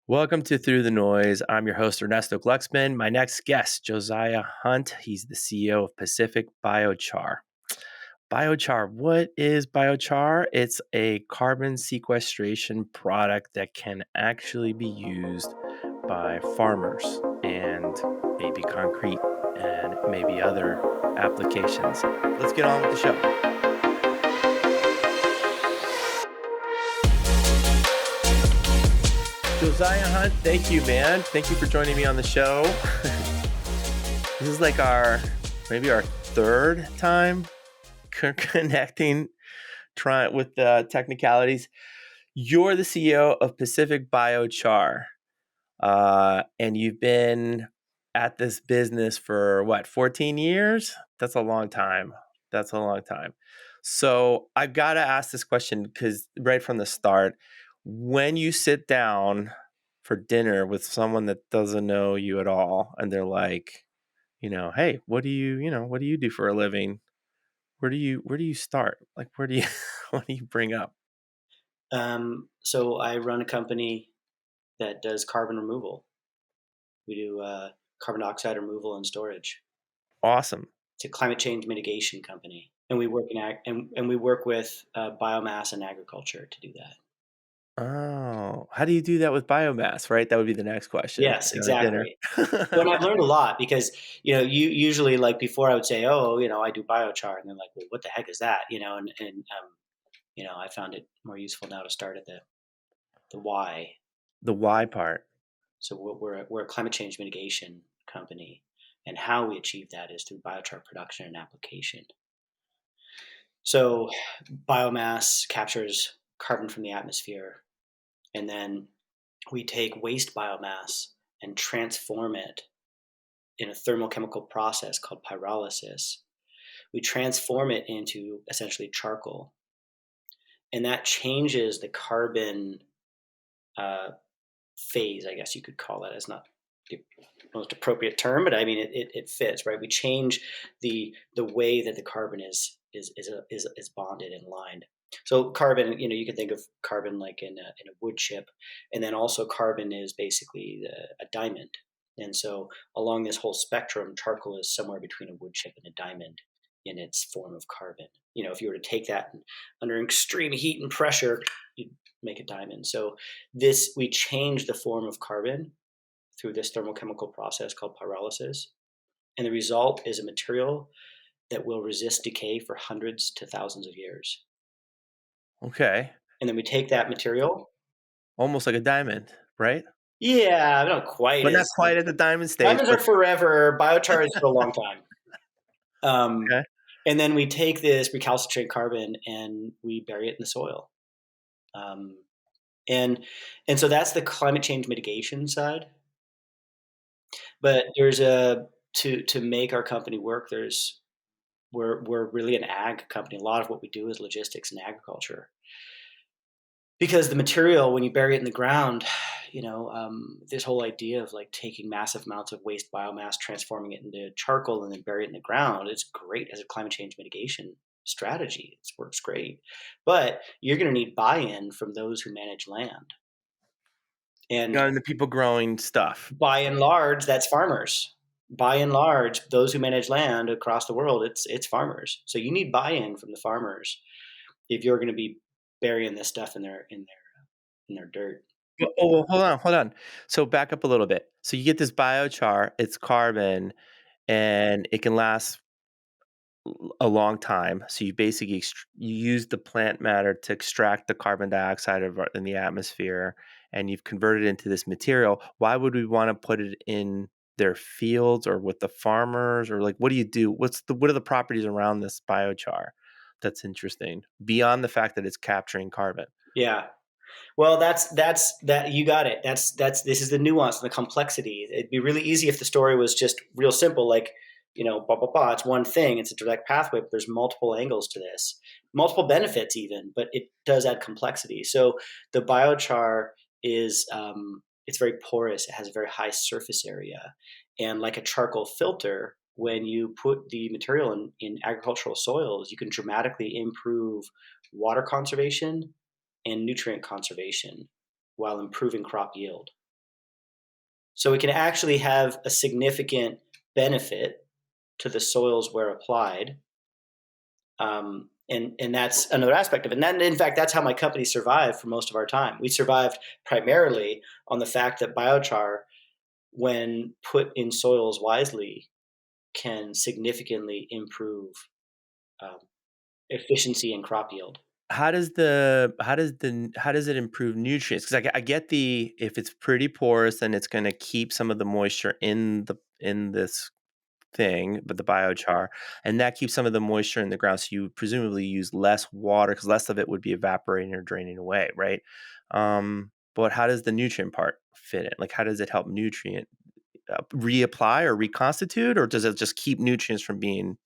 Welcome to Through the Noise. I'm your host, Ernesto Glucksman. My next guest, Josiah Hunt. He's the CEO of Pacific Biochar. Biochar, what is biochar? It's a carbon sequestration product that can actually be used by farmers and maybe concrete and maybe other applications. Let's get on with the show. Josiah Hunt, thank you, man. Thank you for joining me on the show. This is like maybe our third time connecting, trying with the technicalities. You're the CEO of Pacific Biochar, and you've been at this business for what, 14 years? That's a long time. So I've got to ask this question because right from the start, when you sit down for dinner with someone that doesn't know you at all, and they're like, hey, what do you do for a living? Where do you start? Like, what do you bring up? So I run a company that does carbon removal. We do carbon dioxide removal and storage. Awesome. It's a climate change mitigation company, and we work and we work with biomass and agriculture to do that. Oh, how do you do that with biomass? Right, that would be the next question Yes, at dinner. exactly. Well, and I've learned a lot because you usually, like, before I would say, oh, I do biochar, and they're like, well, what the heck is that? I found it more useful now to start at the why. The why part. So we're a climate change mitigation company, and how we achieve that is through biochar production and application. So biomass captures carbon from the atmosphere, and then we take waste biomass and transform it in a thermochemical process called pyrolysis. We transform it into essentially charcoal, and that changes the carbon phase, I guess you could call it. It's not the most appropriate term, but I mean it fits, right? We change the way that the carbon is bonded and lined. So carbon, you can think of carbon like in a wood chip, and then also carbon is basically a diamond. And so along this whole spectrum, charcoal is somewhere between a wood chip and a diamond in its form of carbon. If you were to take that under extreme heat and pressure, you'd make a diamond. So we change the form of carbon through this thermochemical process called pyrolysis, and the result is a material that will resist decay for hundreds to thousands of years. Okay. And then we take that material. Almost like a diamond, right? Yeah, not quite But not as quite at the diamond stage, diamonds but are forever. Biochar is for a long time. okay. And then we take this recalcitrant carbon and we bury it in the soil. Um, and so that's the climate change mitigation side. But there's to make our company work. We're really an ag company. A lot of what we do is logistics and agriculture. Because the material, when you bury it in the ground, this whole idea of like taking massive amounts of waste biomass, transforming it into charcoal, and then bury it in the ground, it's great as a climate change mitigation strategy. It works great, but you're going to need buy-in from those who manage land, and And the people growing stuff. by and large, that's farmers. By and large, those who manage land across the world, it's farmers. So you need buy-in from the farmers if you're going to be burying this stuff in their dirt. Oh, hold on. So back up a little bit. So you get this biochar, it's carbon, and it can last a long time. So you basically you use the plant matter to extract the carbon dioxide in the atmosphere, and you've converted it into this material. Why would we want to put it in their fields or with the farmers, or like what do you do? What are the properties around this biochar that's interesting beyond the fact that it's capturing carbon? Yeah. Well, that's that you got it. That's this is the nuance and the complexity. It'd be really easy if the story was just real simple, like, blah blah blah. It's one thing. It's a direct pathway, but there's multiple angles to this, multiple benefits even, but it does add complexity. So the biochar is it's very porous. It has a very high surface area, and like a charcoal filter, when you put the material in agricultural soils, you can dramatically improve water conservation and nutrient conservation while improving crop yield. So it can actually have a significant benefit to the soils where applied. And that's another aspect of it. And then, in fact, that's how my company survived for most of our time. We survived primarily on the fact that biochar, when put in soils wisely, can significantly improve um, efficiency and crop yield. How does it improve nutrients? Because I get the if it's pretty porous, then it's gonna keep some of the moisture in this thing, but the biochar, and that keeps some of the moisture in the ground, so you presumably use less water because less of it would be evaporating or draining away, right? But how does the nutrient part fit in? Like, how does it help nutrient reapply or reconstitute, or does it just keep nutrients from being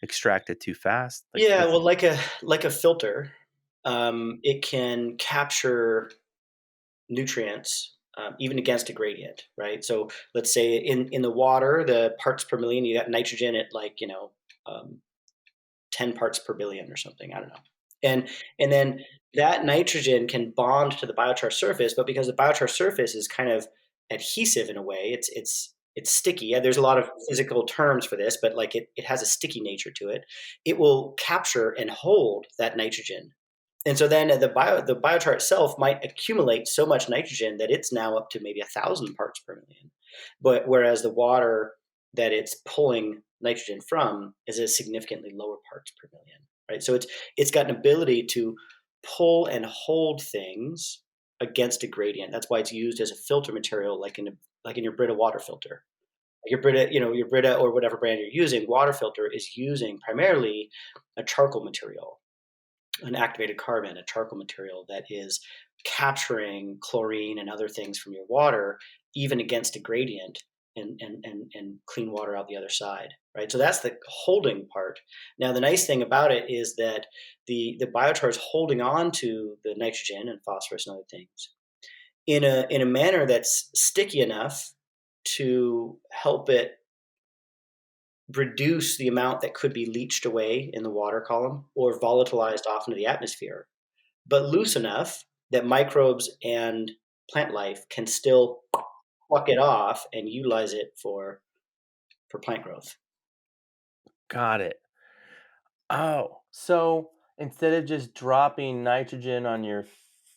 extracted too fast? Like, Yeah, what's well, like a filter, it can capture nutrients, even against a gradient, right? So let's say in the water, the parts per million, you got nitrogen at like um, 10 parts per billion or something. I don't know. And and then that nitrogen can bond to the biochar surface, but because the biochar surface is kind of adhesive in a way, it's sticky. Yeah, there's a lot of physical terms for this, but like it has a sticky nature to it. It will capture and hold that nitrogen, and so then the biochar itself might accumulate so much nitrogen that it's now up to maybe 1,000 parts per million. But whereas the water that it's pulling nitrogen from is a significantly lower parts per million, right? So it's got an ability to pull and hold things against a gradient. That's why it's used as a filter material, like in your Brita water filter. Your Brita, your Brita or whatever brand you're using, water filter is using primarily a charcoal material, an activated carbon, a charcoal material that is capturing chlorine and other things from your water, even against a gradient, and clean water out the other side. Right. So that's the holding part. Now, the nice thing about it is that the biochar is holding on to the nitrogen and phosphorus and other things in a manner that's sticky enough to help it reduce the amount that could be leached away in the water column or volatilized off into the atmosphere, but loose enough that microbes and plant life can still pluck it off and utilize it for plant growth. got it? Oh, so instead of just dropping nitrogen on your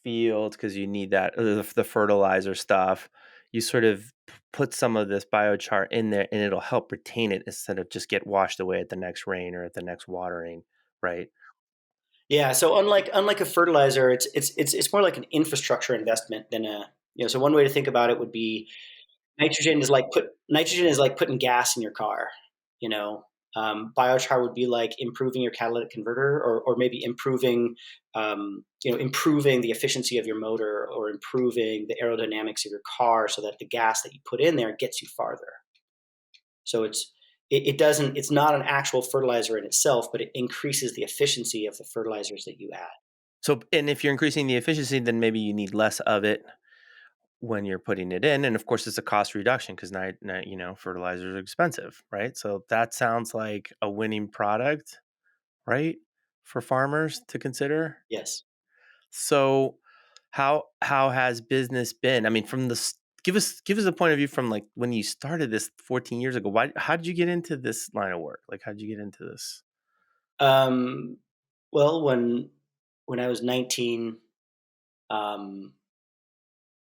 fields because you need that the fertilizer stuff, you sort of put some of this biochar in there, and it'll help retain it instead of just get washed away at the next rain or at the next watering, right? Yeah, so unlike a fertilizer, it's more like an infrastructure investment than a so one way to think about it would be nitrogen is like putting gas in your car. You know, biochar would be like improving your catalytic converter, or maybe improving the efficiency of your motor, or improving the aerodynamics of your car, so that the gas that you put in there gets you farther. So it doesn't it's not an actual fertilizer in itself, but it increases the efficiency of the fertilizers that you add. So, and if you're increasing the efficiency, then maybe you need less of it when you're putting it in, and of course, it's a cost reduction because now fertilizers are expensive, right? So that sounds like a winning product, right, for farmers to consider. Yes. So, how has business been? I mean, give us a point of view from like when you started this 14 years ago. Why How did you get into this line of work? Like, how did you get into this? Um, well, when I was 19, um,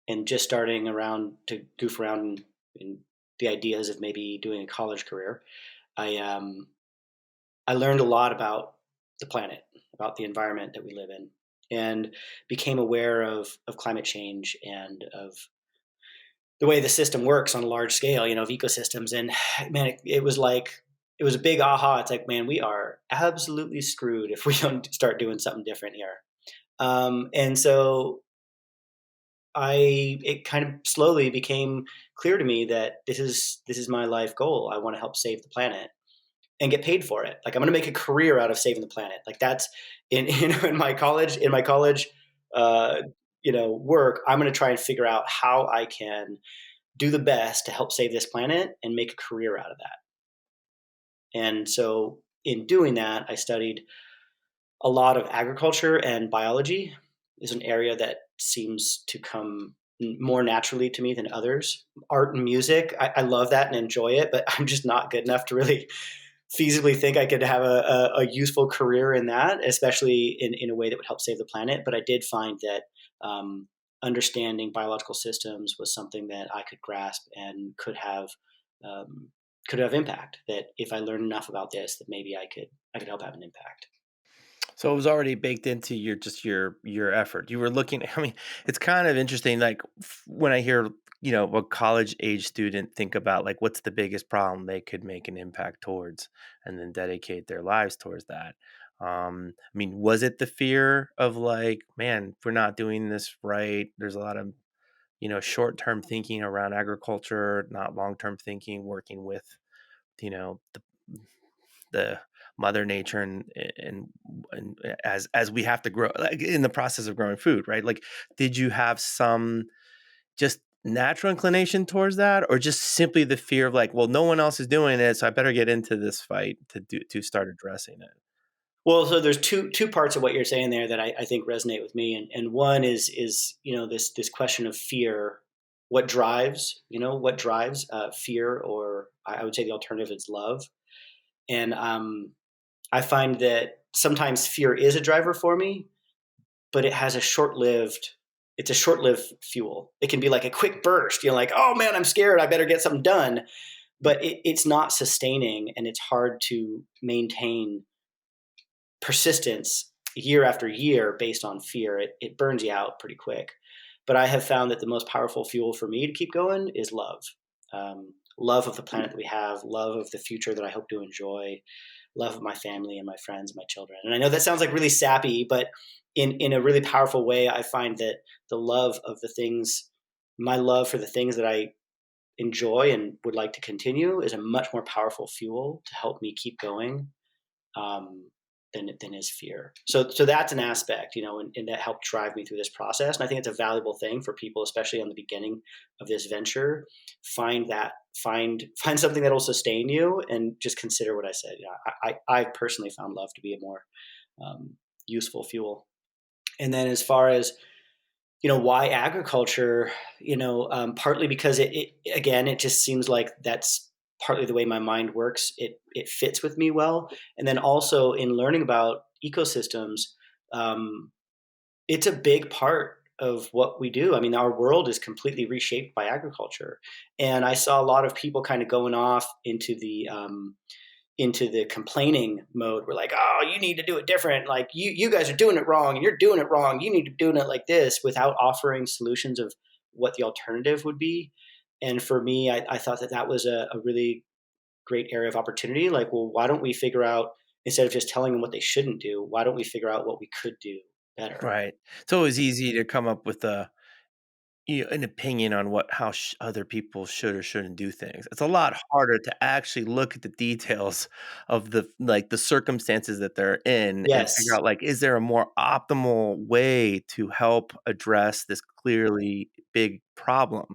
and just starting around to goof around in the ideas of maybe doing a college career, I I learned a lot about the planet, about the environment that we live in, and became aware of climate change and of the way the system works on a large scale, of ecosystems. And man, it was a big aha. It's like, man, we are absolutely screwed if we don't start doing something different here. And so it kind of slowly became clear to me that this is my life goal. I want to help save the planet and get paid for it. Like, I'm going to make a career out of saving the planet. Like, that's in my college uh, work. I'm going to try and figure out how I can do the best to help save this planet and make a career out of that. And so in doing that, I studied a lot of agriculture, and biology is an area that seems to come more naturally to me than others. Art and music, I love that and enjoy it, but I'm just not good enough to really feasibly think I could have a useful career in that, especially in a way that would help save the planet. But I did find that understanding biological systems was something that I could grasp and um, could have impact. That if I learned enough about this, that maybe I could help have an impact. So it was already baked into your effort. You were looking. I mean, it's kind of interesting. Like when I hear a college age student think about like what's the biggest problem they could make an impact towards, and then dedicate their lives towards that. I mean, was it the fear of like, man, if we're not doing this right, there's a lot of short term thinking around agriculture, not long term thinking, working with you know the the mother nature and as we have to grow like in the process of growing food, right? Like, did you have some just natural inclination towards that, or just simply the fear of like, well, no one else is doing it, so I better get into this fight to start addressing it? Well, so there's two parts of what you're saying there that I think resonate with me, and one is this question of fear. What drives fear, or I would say the alternative is love. And I find that sometimes fear is a driver for me, but it's a short-lived fuel. It can be like a quick burst, like, oh man, I'm scared, I better get something done. But it's not sustaining, and it's hard to maintain persistence year after year based on fear. It burns you out pretty quick. But I have found that the most powerful fuel for me to keep going is love. Love of the planet that we have, love of the future that I hope to enjoy, love of my family and my friends and my children. And I know that sounds like really sappy, but in a really powerful way, I find that my love for the things that I enjoy and would like to continue is a much more powerful fuel to help me keep going, um, than is fear. So that's an aspect, and that helped drive me through this process. And I think it's a valuable thing for people, especially on the beginning of this venture. Find something that will sustain you, and just consider what I said. I personally found love to be a more um, useful fuel. And then as far as why agriculture, partly because it just seems like that's partly the way my mind works. It fits with me well. And then also in learning about ecosystems, um, it's a big part of what we do. I mean, our world is completely reshaped by agriculture. And I saw a lot of people kind of going off into the complaining mode. We're like, oh, you need to do it different. Like you guys are doing it wrong, and you're doing it wrong. You need to be doing it like this, without offering solutions of what the alternative would be. And for me, I thought that was a really great area of opportunity. Like, well, why don't we figure out, instead of just telling them what they shouldn't do, why don't we figure out what we could do better? Right. It's always easy to come up with an opinion on how other people should or shouldn't do things. It's a lot harder to actually look at the details of the circumstances that they're in and figure Yes, out, like, is there a more optimal way to help address this clearly big problem?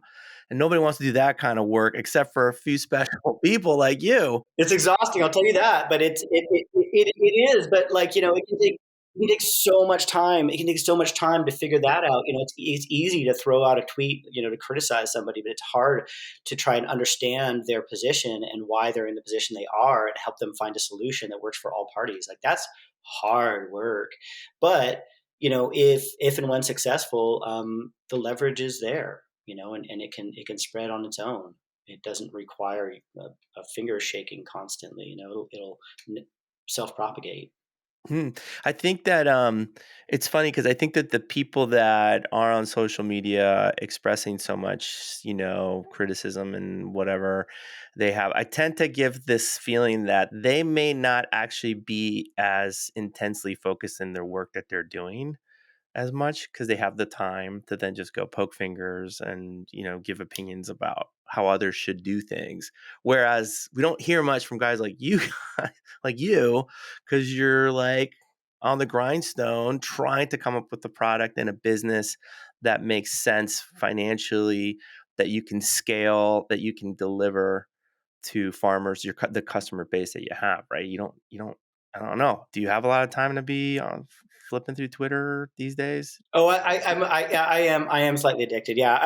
And nobody wants to do that kind of work except for a few special people like you. it's exhausting, I'll tell you that, but it is, but, like, it can take so much time. It can take so much time to figure that out. It's easy to throw out a tweet, to criticize somebody, but it's hard to try and understand their position and why they're in the position they are, and help them find a solution that works for all parties. Like, that's hard work. But, if and when successful, the leverage is there, and it can spread on its own. It doesn't require a finger shaking constantly. It'll self propagate. Hmm. I think that it's funny because I think that the people that are on social media expressing so much, criticism and whatever they have, I tend to give this feeling that they may not actually be as intensely focused in their work that they're doing as much because they have the time to then just go poke fingers and give opinions about how others should do things, whereas we don't hear much from guys like you like you, because you're like on the grindstone trying to come up with a product and a business that makes sense financially, that you can scale, that you can deliver to farmers, the customer base that you have, right? You don't I don't know. Do you have a lot of time to be on flipping through Twitter these days? Oh, I am slightly addicted. Yeah,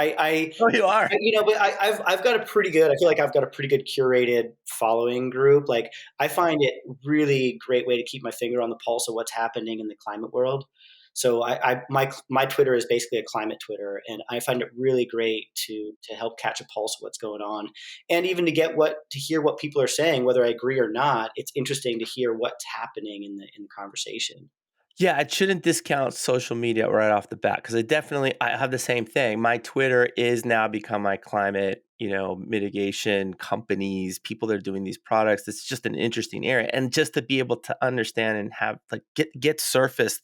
Oh, you are. but I've got a pretty good. I feel like I've got a pretty good curated following group. Like I find it really great way to keep my finger on the pulse of what's happening in the climate world. So my Twitter is basically a climate Twitter, and I find it really great to help catch a pulse of what's going on, and even to hear what people are saying, whether I agree or not. It's interesting to hear what's happening in the conversation. Yeah, I shouldn't discount social media right off the bat because I have the same thing. My Twitter is now become my climate, mitigation companies, people that are doing these products. It's just an interesting area, and just to be able to understand and have like get surfaced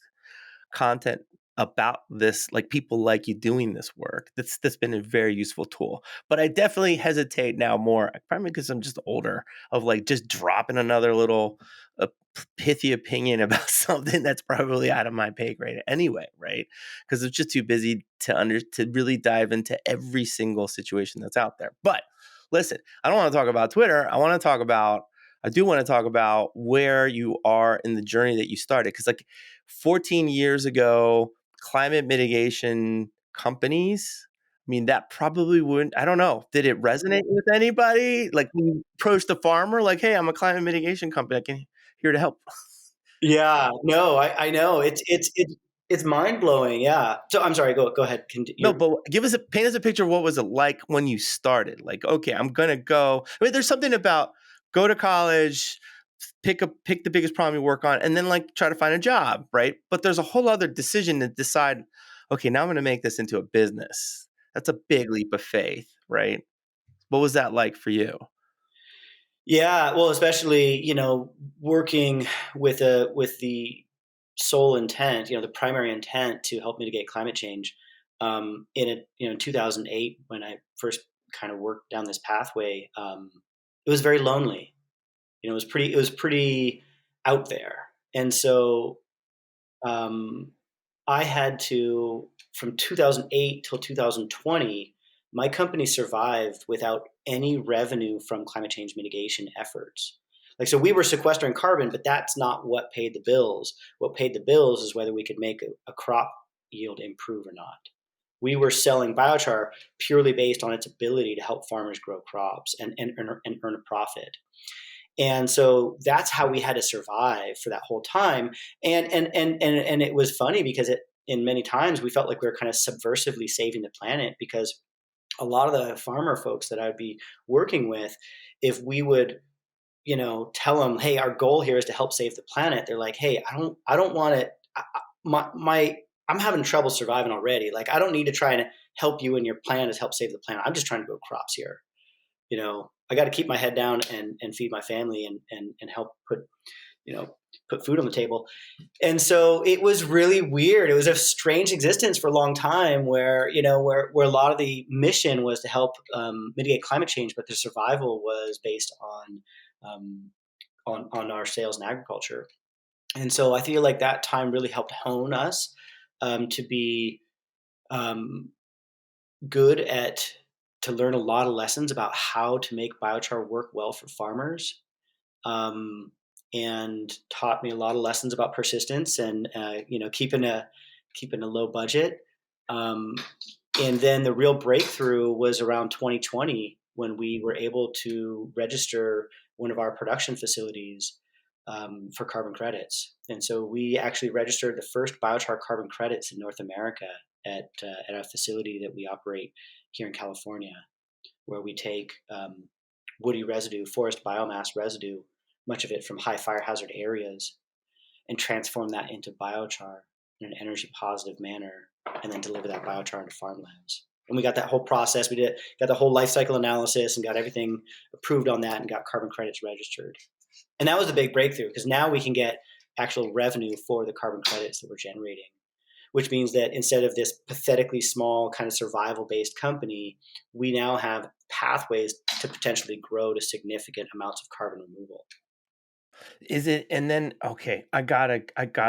content about this, like people like you doing this work. That's been a very useful tool. But I definitely hesitate now more, probably because I'm just older, of like just dropping another little uh, pithy opinion about something that's probably out of my pay grade anyway, right? Because I'm just too busy to really dive into every single situation that's out there. But listen, I don't want to talk about Twitter. I do want to talk about where you are in the journey that you started. Because like 14 years ago, climate mitigation companies, I mean, that probably wouldn't, I don't know. Did it resonate with anybody? Like when you approached the farmer, like, hey, I'm a climate mitigation company. I can here to help. Yeah, no, I know. It's mind blowing. Yeah. So I'm sorry. Go ahead. No, You're but paint us a picture of what was it like when you started? Like, okay, I'm gonna go. I mean, there's something about go to college, pick the biggest problem you work on, and then like try to find a job, right? But there's a whole other decision to decide, okay, now I'm gonna make this into a business. That's a big leap of faith, right? What was that like for you? Yeah. Well, especially working with the sole intent, the primary intent to help mitigate climate change. In 2008, when I first kind of worked down this pathway, it was very lonely. It was pretty out there, and so um, I had to, from 2008 till 2020, my company survived without any revenue from climate change mitigation efforts. Like, so we were sequestering carbon, but that's not what paid the bills. What paid the bills is whether we could make a crop yield improve or not. We were selling biochar purely based on its ability to help farmers grow crops and earn a profit. And so that's how we had to survive for that whole time. And it was funny because in many times we felt like we were kind of subversively saving the planet, because a lot of the farmer folks that I'd be working with, if we would tell them, hey, our goal here is to help save the planet, they're like, hey, I don't want to, my I'm having trouble surviving already. Like, I don't need to try and help you, and your plan is help save the planet. I'm just trying to grow crops here. I got to keep my head down and feed my family and help put food on the table. And so it was really weird. It was a strange existence for a long time, where where a lot of the mission was to help mitigate climate change, but the survival was based um, on our sales and agriculture. And so I feel like that time really helped hone us to be um, good at to learn a lot of lessons about how to make biochar work well for farmers, um, and taught me a lot of lessons about persistence and keeping a low budget. Um, and then the real breakthrough was around 2020, when we were able to register one of our production facilities for carbon credits. And so we actually registered the first biochar carbon credits in North America at a facility that we operate here in California, where we take woody residue, forest biomass residue, much of it from high fire hazard areas, and transform that into biochar in an energy positive manner, and then deliver that biochar into farmlands. And we got that whole process. Got the whole life cycle analysis and got everything approved on that, and got carbon credits registered. And that was a big breakthrough, because now we can get actual revenue for the carbon credits that we're generating, which means that instead of this pathetically small kind of survival based company, we now have pathways to potentially grow to significant amounts of carbon removal. Is it and then okay, I gotta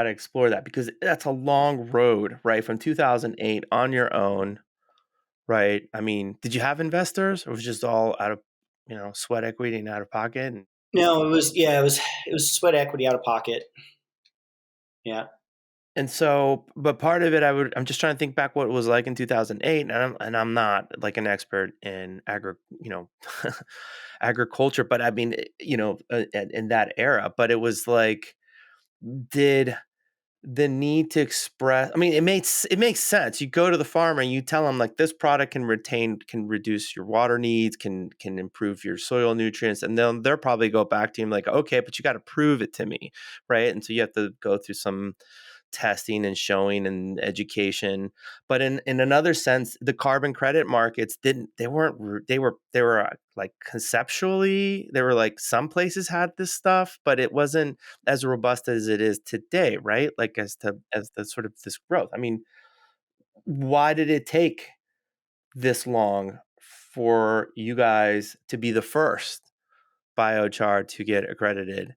explore that because that's a long road, right? From 2008 on your own, right? I mean, did you have investors or was it just all out of, sweat equity and out of pocket? No, it was sweat equity out of pocket. Yeah. And so, but part of it, I'm just trying to think back what it was like in 2008, and I'm not like an expert in agriculture, but I mean, in that era, but it was like, did the need to express, I mean, it makes sense. You go to the farmer and you tell them like this product can reduce your water needs, can improve your soil nutrients, and then they'll probably go back to him like, okay, but you got to prove it to me, right? And so you have to go through some testing and showing and education. But in another sense, the carbon credit markets didn't they weren't r- they were like conceptually, they were like some places had this stuff, but it wasn't as robust as it is today, right? Like as the sort of this growth. I mean, why did it take this long for you guys to be the first biochar to get accredited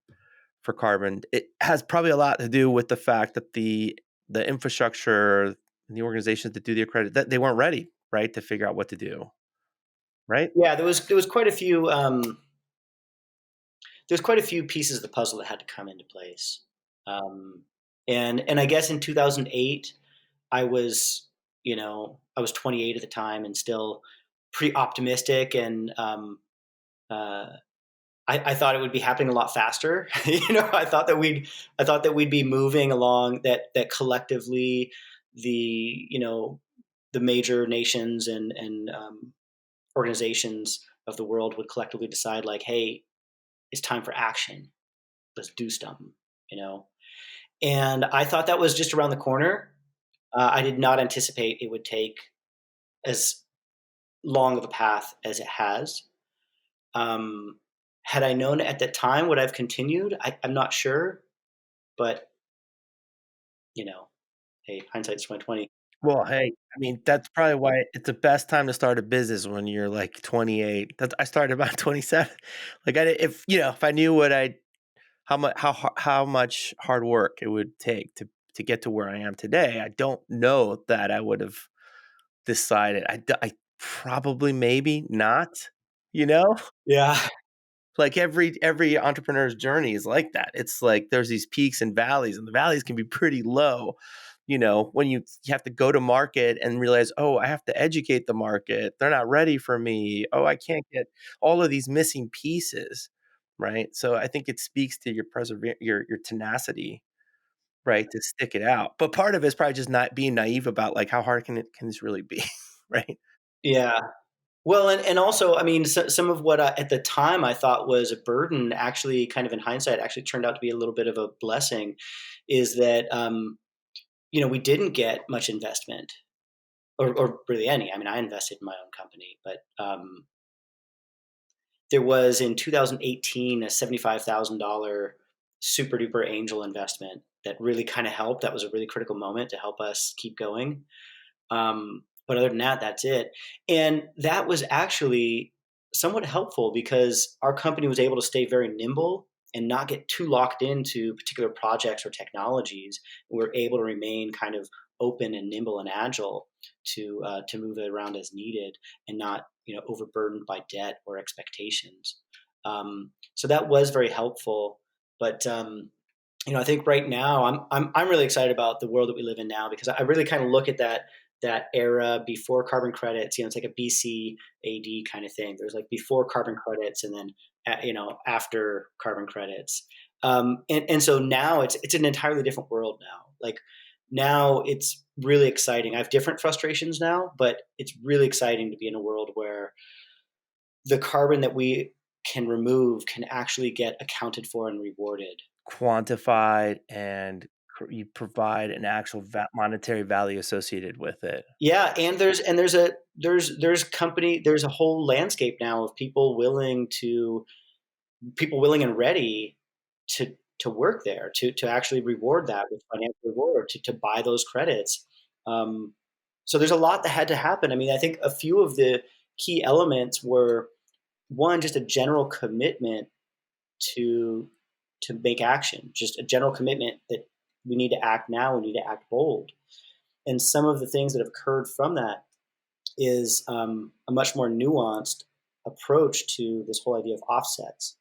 for carbon? It has probably a lot to do with the fact that the infrastructure, the organizations that do the accredit, that they weren't ready, right, to figure out what to do, right? Yeah, there was quite a few there's quite a few pieces of the puzzle that had to come into place. Um, and I guess in 2008, I was 28 at the time and still pretty optimistic, and uh, I thought it would be happening a lot faster. I thought that we'd be moving along, that collectively the major nations and organizations of the world would collectively decide, like, hey, it's time for action. Let's do something. You know, and I thought that was just around the corner. I did not anticipate it would take as long of a path as it has. Um, had I known at the time, would I've continued? I'm not sure, but you know, hey, hindsight's 2020. Well, hey, I mean, that's probably why it's the best time to start a business when you're like 28. I started about 27. Like if I knew what I how much hard work it would take to get to where I am today, I don't know that I would have decided. I probably maybe not, you know? Yeah, Like every entrepreneur's journey is like that. It's like there's these peaks and valleys, and the valleys can be pretty low. When you have to go to market and realize, oh, I have to educate the market. They're not ready for me. Oh, I can't get all of these missing pieces, right? So I think it speaks to your tenacity, right, to stick it out. But part of it is probably just not being naive about like how hard can this really be, right? yeah. Well, and also, I mean, some of what at the time I thought was a burden, actually, kind of in hindsight, actually turned out to be a little bit of a blessing. Is that we didn't get much investment, or really any. I mean, I invested in my own company, but there was in 2018 a $75,000 super duper angel investment that really kind of helped. That was a really critical moment to help us keep going. But other than that, that's it. And that was actually somewhat helpful because our company was able to stay very nimble and not get too locked into particular projects or technologies. We were able to remain kind of open and nimble and agile to move it around as needed, and not overburdened by debt or expectations. So that was very helpful. But I think right now I'm really excited about the world that we live in now, because I really kind of look at that era before carbon credits. It's like a BCAD kind of thing. There's like before carbon credits, and then after carbon credits. And so now it's an entirely different world now. Like, now it's really exciting. I have different frustrations now, but it's really exciting to be in a world where the carbon that we can remove can actually get accounted for and rewarded. Quantified, and you provide an actual monetary value associated with it. Yeah, and there's a whole landscape now of people willing and ready to work there, to actually reward that with financial reward, to buy those credits. Um, so there's a lot that had to happen. I mean, I think a few of the key elements were, one, just a general commitment to make action, just a general commitment that we need to act now, we need to act bold. And some of the things that have occurred from that is a much more nuanced approach to this whole idea of offsets.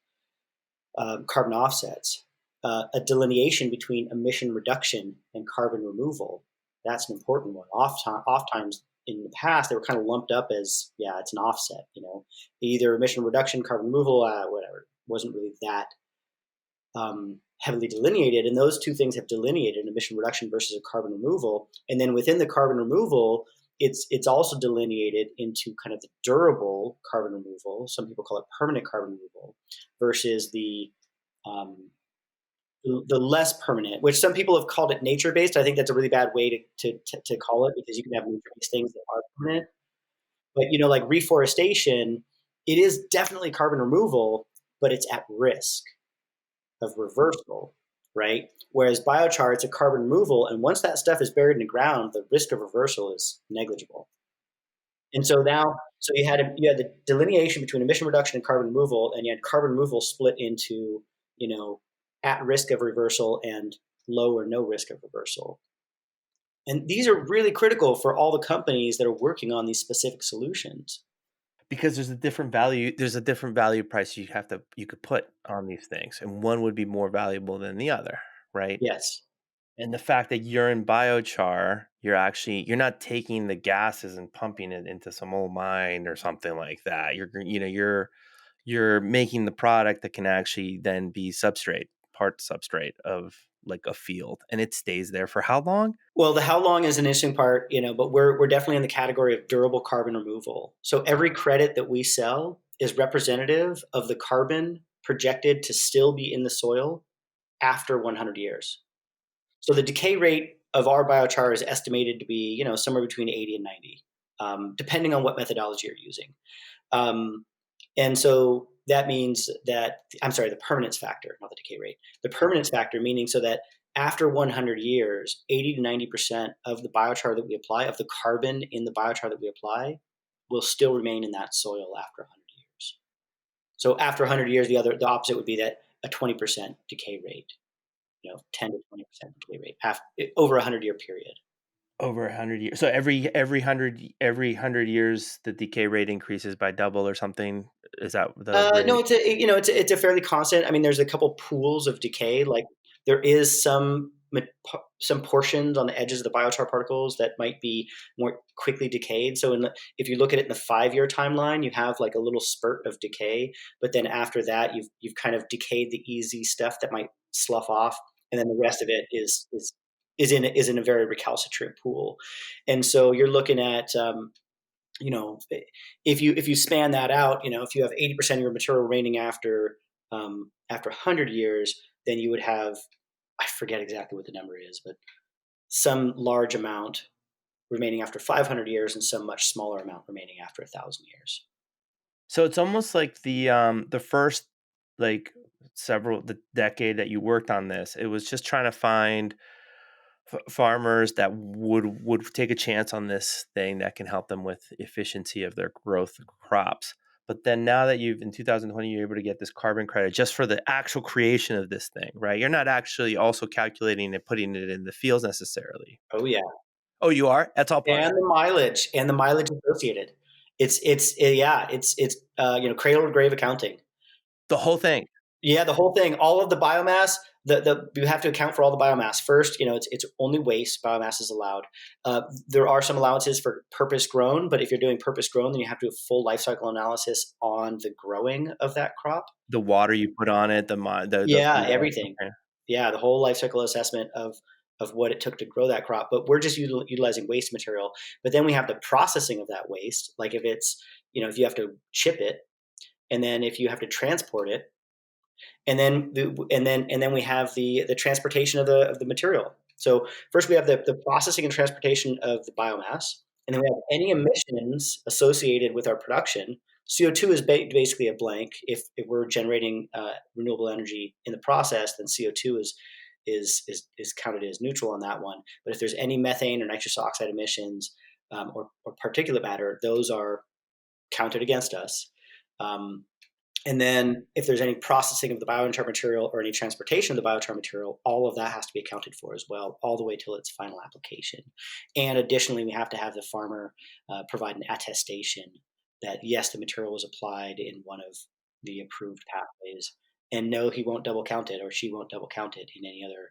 carbon offsets, a delineation between emission reduction and carbon removal. That's an important one. Oftentimes in the past, they were kind of lumped up as, yeah, it's an offset, either emission reduction, carbon removal, whatever. It wasn't really that heavily delineated. And those two things have delineated emission reduction versus a carbon removal. And then within the carbon removal, it's also delineated into kind of the durable carbon removal. Some people call it permanent carbon removal versus um, the less permanent, which some people have called it nature based. I think that's a really bad way to call it, because you can have nature based things that are permanent. But like reforestation, it is definitely carbon removal, but it's at risk of reversal, right? Whereas biochar, it's a carbon removal, and once that stuff is buried in the ground, the risk of reversal is negligible. And so now, so you had the delineation between emission reduction and carbon removal, and you had carbon removal split into, at risk of reversal and low or no risk of reversal. And these are really critical for all the companies that are working on these specific solutions. Because there's a different value price you could put on these things, and one would be more valuable than the other, right? Yes. And the fact that you're in biochar, you're not taking the gases and pumping it into some old mine or something like that. You're making the product that can actually then be part substrate of like a field, and it stays there for how long? Well, the how long is an interesting part, but we're definitely in the category of durable carbon removal. So every credit that we sell is representative of the carbon projected to still be in the soil after 100 years. So the decay rate of our biochar is estimated to be, somewhere between 80 and 90, depending on what methodology you're using. Um, and so that means that, I'm sorry, the permanence factor, not the decay rate. The permanence factor, meaning so that after 100 years, 80 to 90% of the biochar that we apply, of the carbon in the biochar that we apply, will still remain in that soil after 100 years. So after 100 years, the opposite would be that a 20% decay rate, 10 to 20% decay rate over a 100-year period. Over 100 years. So every 100 years, the decay rate increases by double or something. Is that the No, rate? it's a fairly constant. I mean, there's a couple pools of decay. Like there is some portions on the edges of the biochar particles that might be more quickly decayed. So if you look at it in the 5-year timeline, you have like a little spurt of decay, but then after that, you've kind of decayed the easy stuff that might slough off, and then the rest of it is in a very recalcitrant pool. And so you're looking at you know, if you span that out, if you have 80% of your material remaining after 100 years, then you would have, I forget exactly what the number is, but some large amount remaining after 500 years and some much smaller amount remaining after 1,000 years. So it's almost like the first, like, the decade that you worked on this, it was just trying to find farmers that would take a chance on this thing that can help them with efficiency of their growth crops. But then now that you've in 2020 you're able to get this carbon credit just for the actual creation of this thing, right? You're not actually also calculating and putting it in the fields necessarily. Oh yeah, Oh, you are? That's all part of it. and the mileage associated. It's cradle to grave accounting. The whole thing. Yeah, the whole thing, all of the biomass. You have to account for all the biomass first. It's only waste biomass is allowed. There are some allowances for purpose grown, but if you're doing purpose grown, then you have to do a full life cycle analysis on the growing of that crop. The water you put on it, Yeah, everything. okay. Yeah, the whole life cycle assessment of what it took to grow that crop. But we're just utilizing waste material. But then we have the processing of that waste. Like if you have to chip it, and then if you have to transport it, and then we have the transportation of the material. So first we have the processing and transportation of the biomass, and then we have any emissions associated with our production. CO2 is basically a blank. If we're generating renewable energy in the process, then CO2 is counted as neutral on that one. But if there's any methane or nitrous oxide emissions or particulate matter, those are counted against us. And then if there's any processing of the biochar material or any transportation of the biochar material, all of that has to be accounted for as well, all the way till its final application. And additionally, we have to have the farmer provide an attestation that, yes, the material was applied in one of the approved pathways and no, he won't double count it or she won't double count it in any other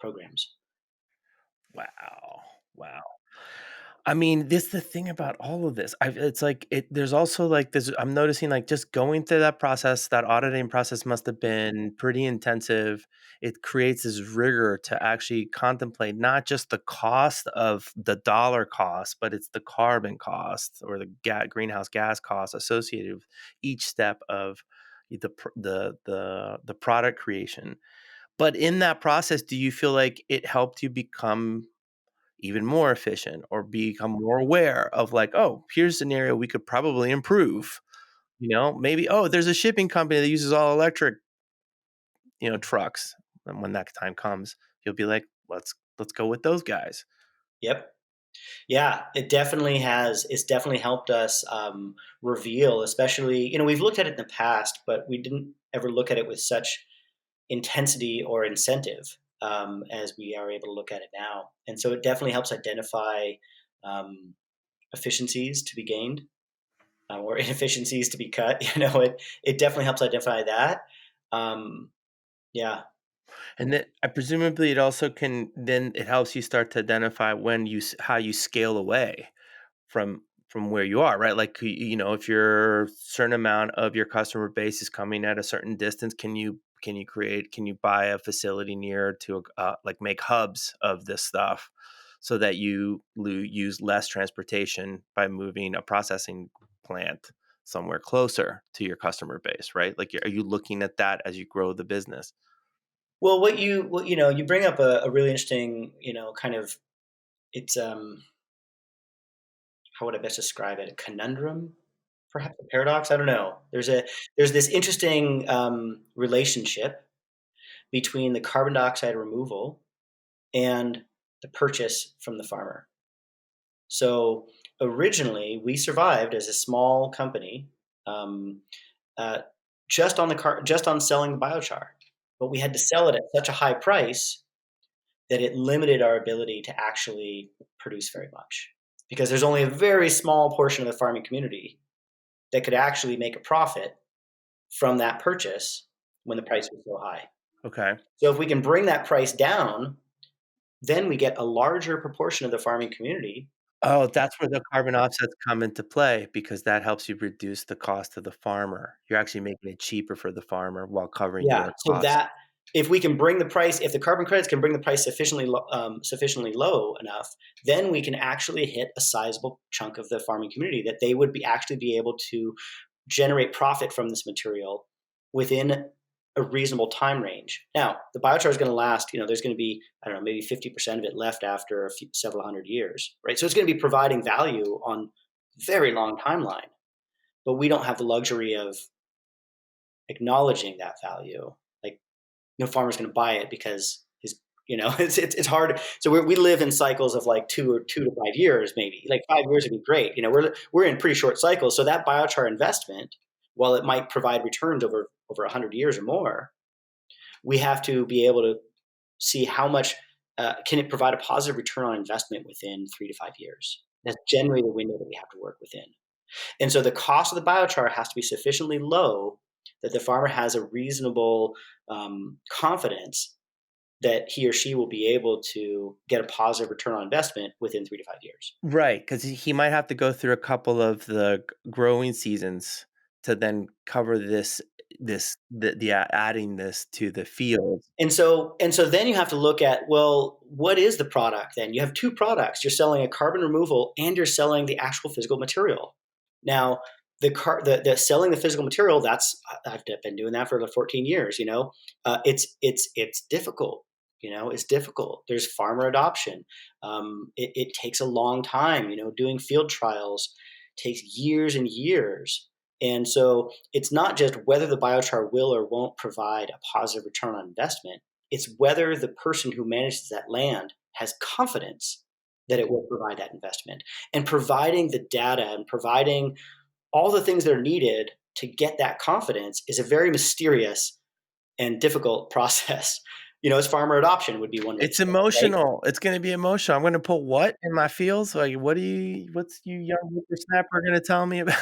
programs. Wow. Wow. I mean, this the thing about all of this. It's like there's also like this. I'm noticing like just going through that process, that auditing process must have been pretty intensive. It creates this rigor to actually contemplate not just the cost of the dollar cost, but it's the carbon cost or the greenhouse gas cost associated with each step of the product creation. But in that process, do you feel like it helped you become even more efficient or become more aware of like, oh, here's an area we could probably improve. Maybe, oh, there's a shipping company that uses all electric, trucks. And when that time comes, you'll be like, let's go with those guys. Yep. Yeah, it definitely has. It's definitely helped us reveal, especially, we've looked at it in the past, but we didn't ever look at it with such intensity or incentive as we are able to look at it now. And so it definitely helps identify um, efficiencies to be gained or inefficiencies to be cut. It definitely helps identify that. Um, yeah. And then presumably it also can then it helps you start to identify when how you scale away from where you are, right? Like, if your certain amount of your customer base is coming at a certain distance, can you buy a facility near to like make hubs of this stuff so that you use less transportation by moving a processing plant somewhere closer to your customer base, right? Like, are you looking at that as you grow the business? Well, you bring up a really interesting, kind of, it's how would I best describe it? A conundrum, perhaps a paradox. I don't know. There's this interesting relationship between the carbon dioxide removal and the purchase from the farmer. So originally, we survived as a small company um, uh, just on selling the biochar, but we had to sell it at such a high price that it limited our ability to actually produce very much because there's only a very small portion of the farming community that could actually make a profit from that purchase when the price was so high. Okay. So if we can bring that price down, then we get a larger proportion of the farming community. Oh, that's where the carbon offsets come into play because that helps you reduce the cost to the farmer. You're actually making it cheaper for the farmer while covering Yeah, your so costs. that if we can bring the price, if the carbon credits can bring the price sufficiently low enough, then we can actually hit a sizable chunk of the farming community that they would actually be able to generate profit from this material within a reasonable time range. Now, the biochar is going to last. There's going to be, I don't know, maybe 50% of it left after several hundred years, right? So it's going to be providing value on very long timeline, but we don't have the luxury of acknowledging that value. Like, no farmer's going to buy it because it's hard. So we live in cycles of like 2 to 5 years, maybe like 5 years would be great. We're in pretty short cycles. So that biochar investment, while it might provide returns over 100 years or more, we have to be able to see how much can it provide a positive return on investment within 3 to 5 years. That's generally the window that we have to work within. And so the cost of the biochar has to be sufficiently low that the farmer has a reasonable confidence that he or she will be able to get a positive return on investment within 3 to 5 years. Right, because he might have to go through a couple of the growing seasons to then cover adding this to the field. And so then you have to look at, well, what is the product then? You have two products. You're selling a carbon removal and you're selling the actual physical material. Now, the selling the physical material, I've been doing that for like 14 years. It's difficult. It's difficult. There's farmer adoption. It takes a long time. Doing field trials takes years and years. And so it's not just whether the biochar will or won't provide a positive return on investment. It's whether the person who manages that land has confidence that it will provide that investment. And providing the data and providing all the things that are needed to get that confidence is a very mysterious and difficult process. As farmer adoption would be one way to It's say it, right? emotional. It's gonna be emotional. I'm gonna put what in my fields? Like, what's you young whippersnapper gonna tell me about?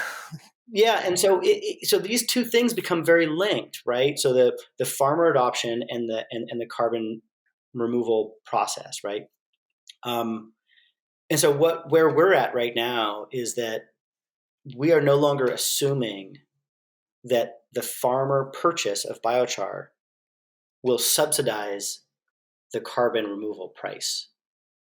Yeah, and so so these two things become very linked, right? So the farmer adoption and the carbon removal process, right? Um, and so where we're at right now is that we are no longer assuming that the farmer purchase of biochar will subsidize the carbon removal price.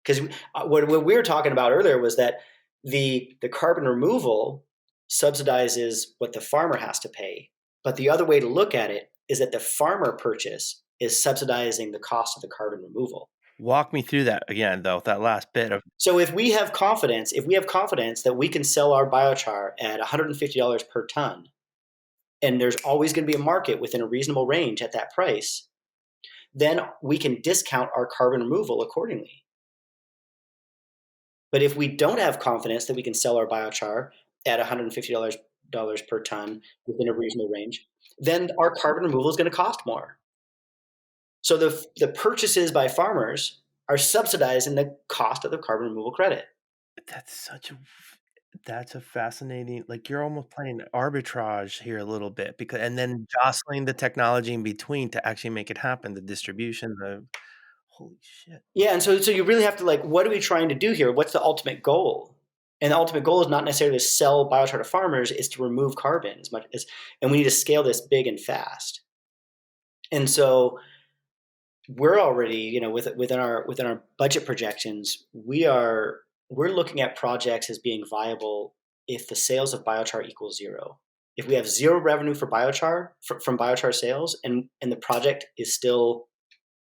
Because what we were talking about earlier was that the carbon removal subsidizes what the farmer has to pay. But the other way to look at it is that the farmer purchase is subsidizing the cost of the carbon removal. Walk me through that again, though, that last bit of So if we have confidence that we can sell our biochar at $150 per ton, and there's always going to be a market within a reasonable range at that price, then we can discount our carbon removal accordingly. But if we don't have confidence that we can sell our biochar at $150 per ton within a reasonable range, then our carbon removal is going to cost more. So the purchases by farmers are subsidizing the cost of the carbon removal credit. that's such a that's a fascinating like, you're almost playing arbitrage here a little bit because and then jostling the technology in between to actually make it happen, the distribution, the holy shit. Yeah, and so you really have to like, what are we trying to do here? What's the ultimate goal? And the ultimate goal is not necessarily to sell biochar to farmers; is to remove carbon as much as, and we need to scale this big and fast. And so we're already, within our budget projections, we're looking at projects as being viable if the sales of biochar equals zero. If we have zero revenue for biochar from biochar sales, and the project is still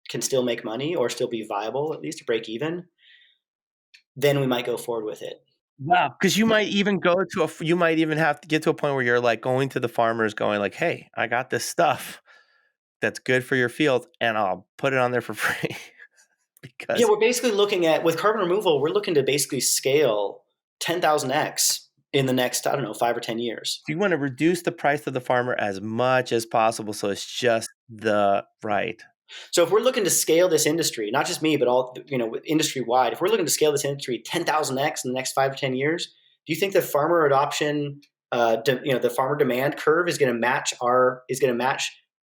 can still make money or still be viable, at least to break even, then we might go forward with it. Wow, because you might even go to a you might even have to get to a point where you're, like, going to the farmers going like, "Hey, I got this stuff that's good for your field, and I'll put it on there for free." Yeah, Because we're basically looking at with carbon removal, we're looking to basically scale 10,000x in the next, I don't know, 5 or 10 years. you wanna reduce the price of the farmer as much as possible, so it's just the right. So if we're looking to scale this industry, not just me, but all industry wide, if we're looking to scale this industry 10,000x in the next 5 or 10 years, do you think the farmer adoption, the farmer demand curve is going to match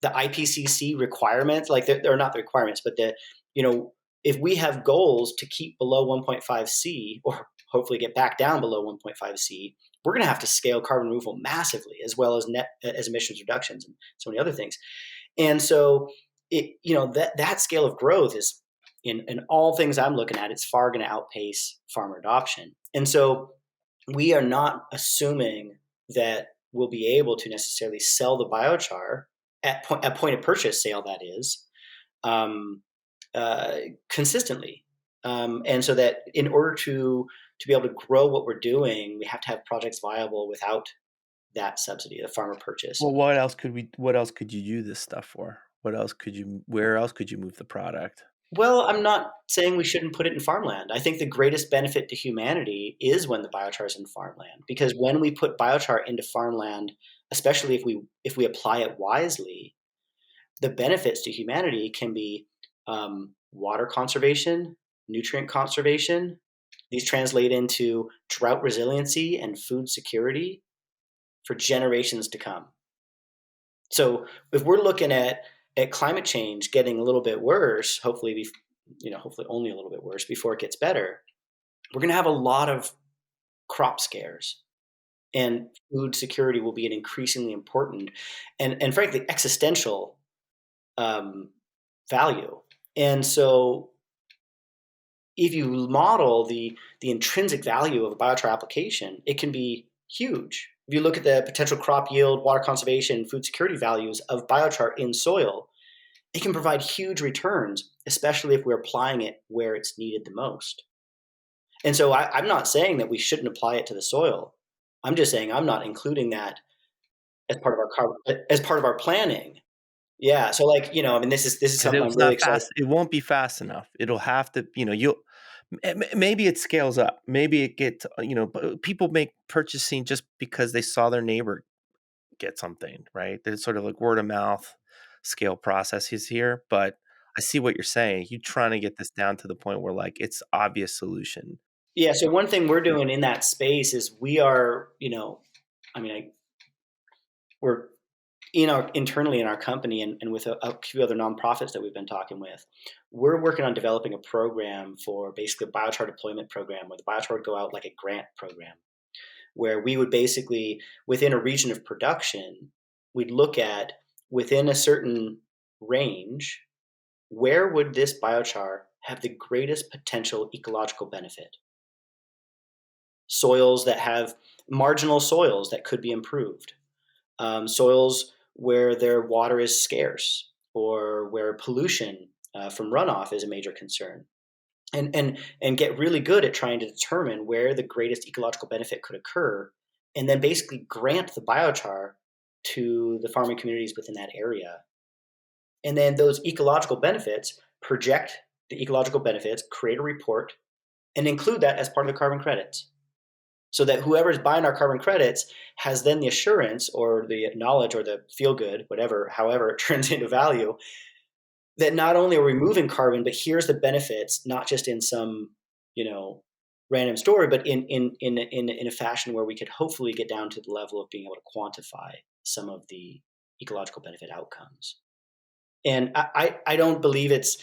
the IPCC requirements? Like they're not the requirements, but you know, if we have goals to keep below 1.5 C or hopefully get back down below 1.5 C, we're going to have to scale carbon removal massively, as well as net as emissions reductions and so many other things. And so that scale of growth is in all things I'm looking at, it's far going to outpace farmer adoption. And so we are not assuming that we'll be able to necessarily sell the biochar at point of purchase sale, that is, um, uh, consistently. And so that in order to be able to grow what we're doing, we have to have projects viable without that subsidy, the farmer purchase. Well, what else could you do this stuff for? What else could you where else could you move the product? Well, I'm not saying we shouldn't put it in farmland. I think the greatest benefit to humanity is when the biochar is in farmland, because when we put biochar into farmland, especially if we apply it wisely, the benefits to humanity can be water conservation, nutrient conservation. These translate into drought resiliency and food security for generations to come. So if we're looking at climate change getting a little bit worse, hopefully only a little bit worse before it gets better, we're going to have a lot of crop scares, and food security will be an increasingly important and frankly existential um, value. And so if you model the intrinsic value of a biochar application, it can be huge. If you look at the potential crop yield, water conservation, food security values of biochar in soil, it can provide huge returns, especially if we're applying it where it's needed the most. And so I'm not saying that we shouldn't apply it to the soil. I'm just saying I'm not including that as part of our planning. Yeah. So I mean, this is 'Cause something I'm it's really not excited. fast it won't be fast enough. It'll have to you'll maybe it scales up. Maybe it gets people make purchasing just because they saw their neighbor get something, right? There's sort of like word of mouth scale processes here, but I see what you're saying. You're trying to get this down to the point where, like, it's obvious solution. Yeah. So one thing we're doing in that space is we are, I mean, we're in our internally in our company and with a few other nonprofits that we've been talking with, we're working on developing a program for basically a biochar deployment program where the biochar would go out like a grant program, where we would basically, within a region of production, we'd look at within a certain range, where would this biochar have the greatest potential ecological benefit? Soils that have marginal soils that could be improved, soils where their water is scarce or where pollution from runoff is a major concern. And get really good at trying to determine where the greatest ecological benefit could occur, and then basically grant the biochar to the farming communities within that area. And then those ecological benefits, project the ecological benefits, create a report, and include that as part of the carbon credits, so that whoever is buying our carbon credits has then the assurance or the knowledge or the feel good, whatever, however it turns into value, that not only are we moving carbon, but here's the benefits, not just in some, you know, random story, but in a fashion where we could hopefully get down to the level of being able to quantify some of the ecological benefit outcomes. And I don't believe it's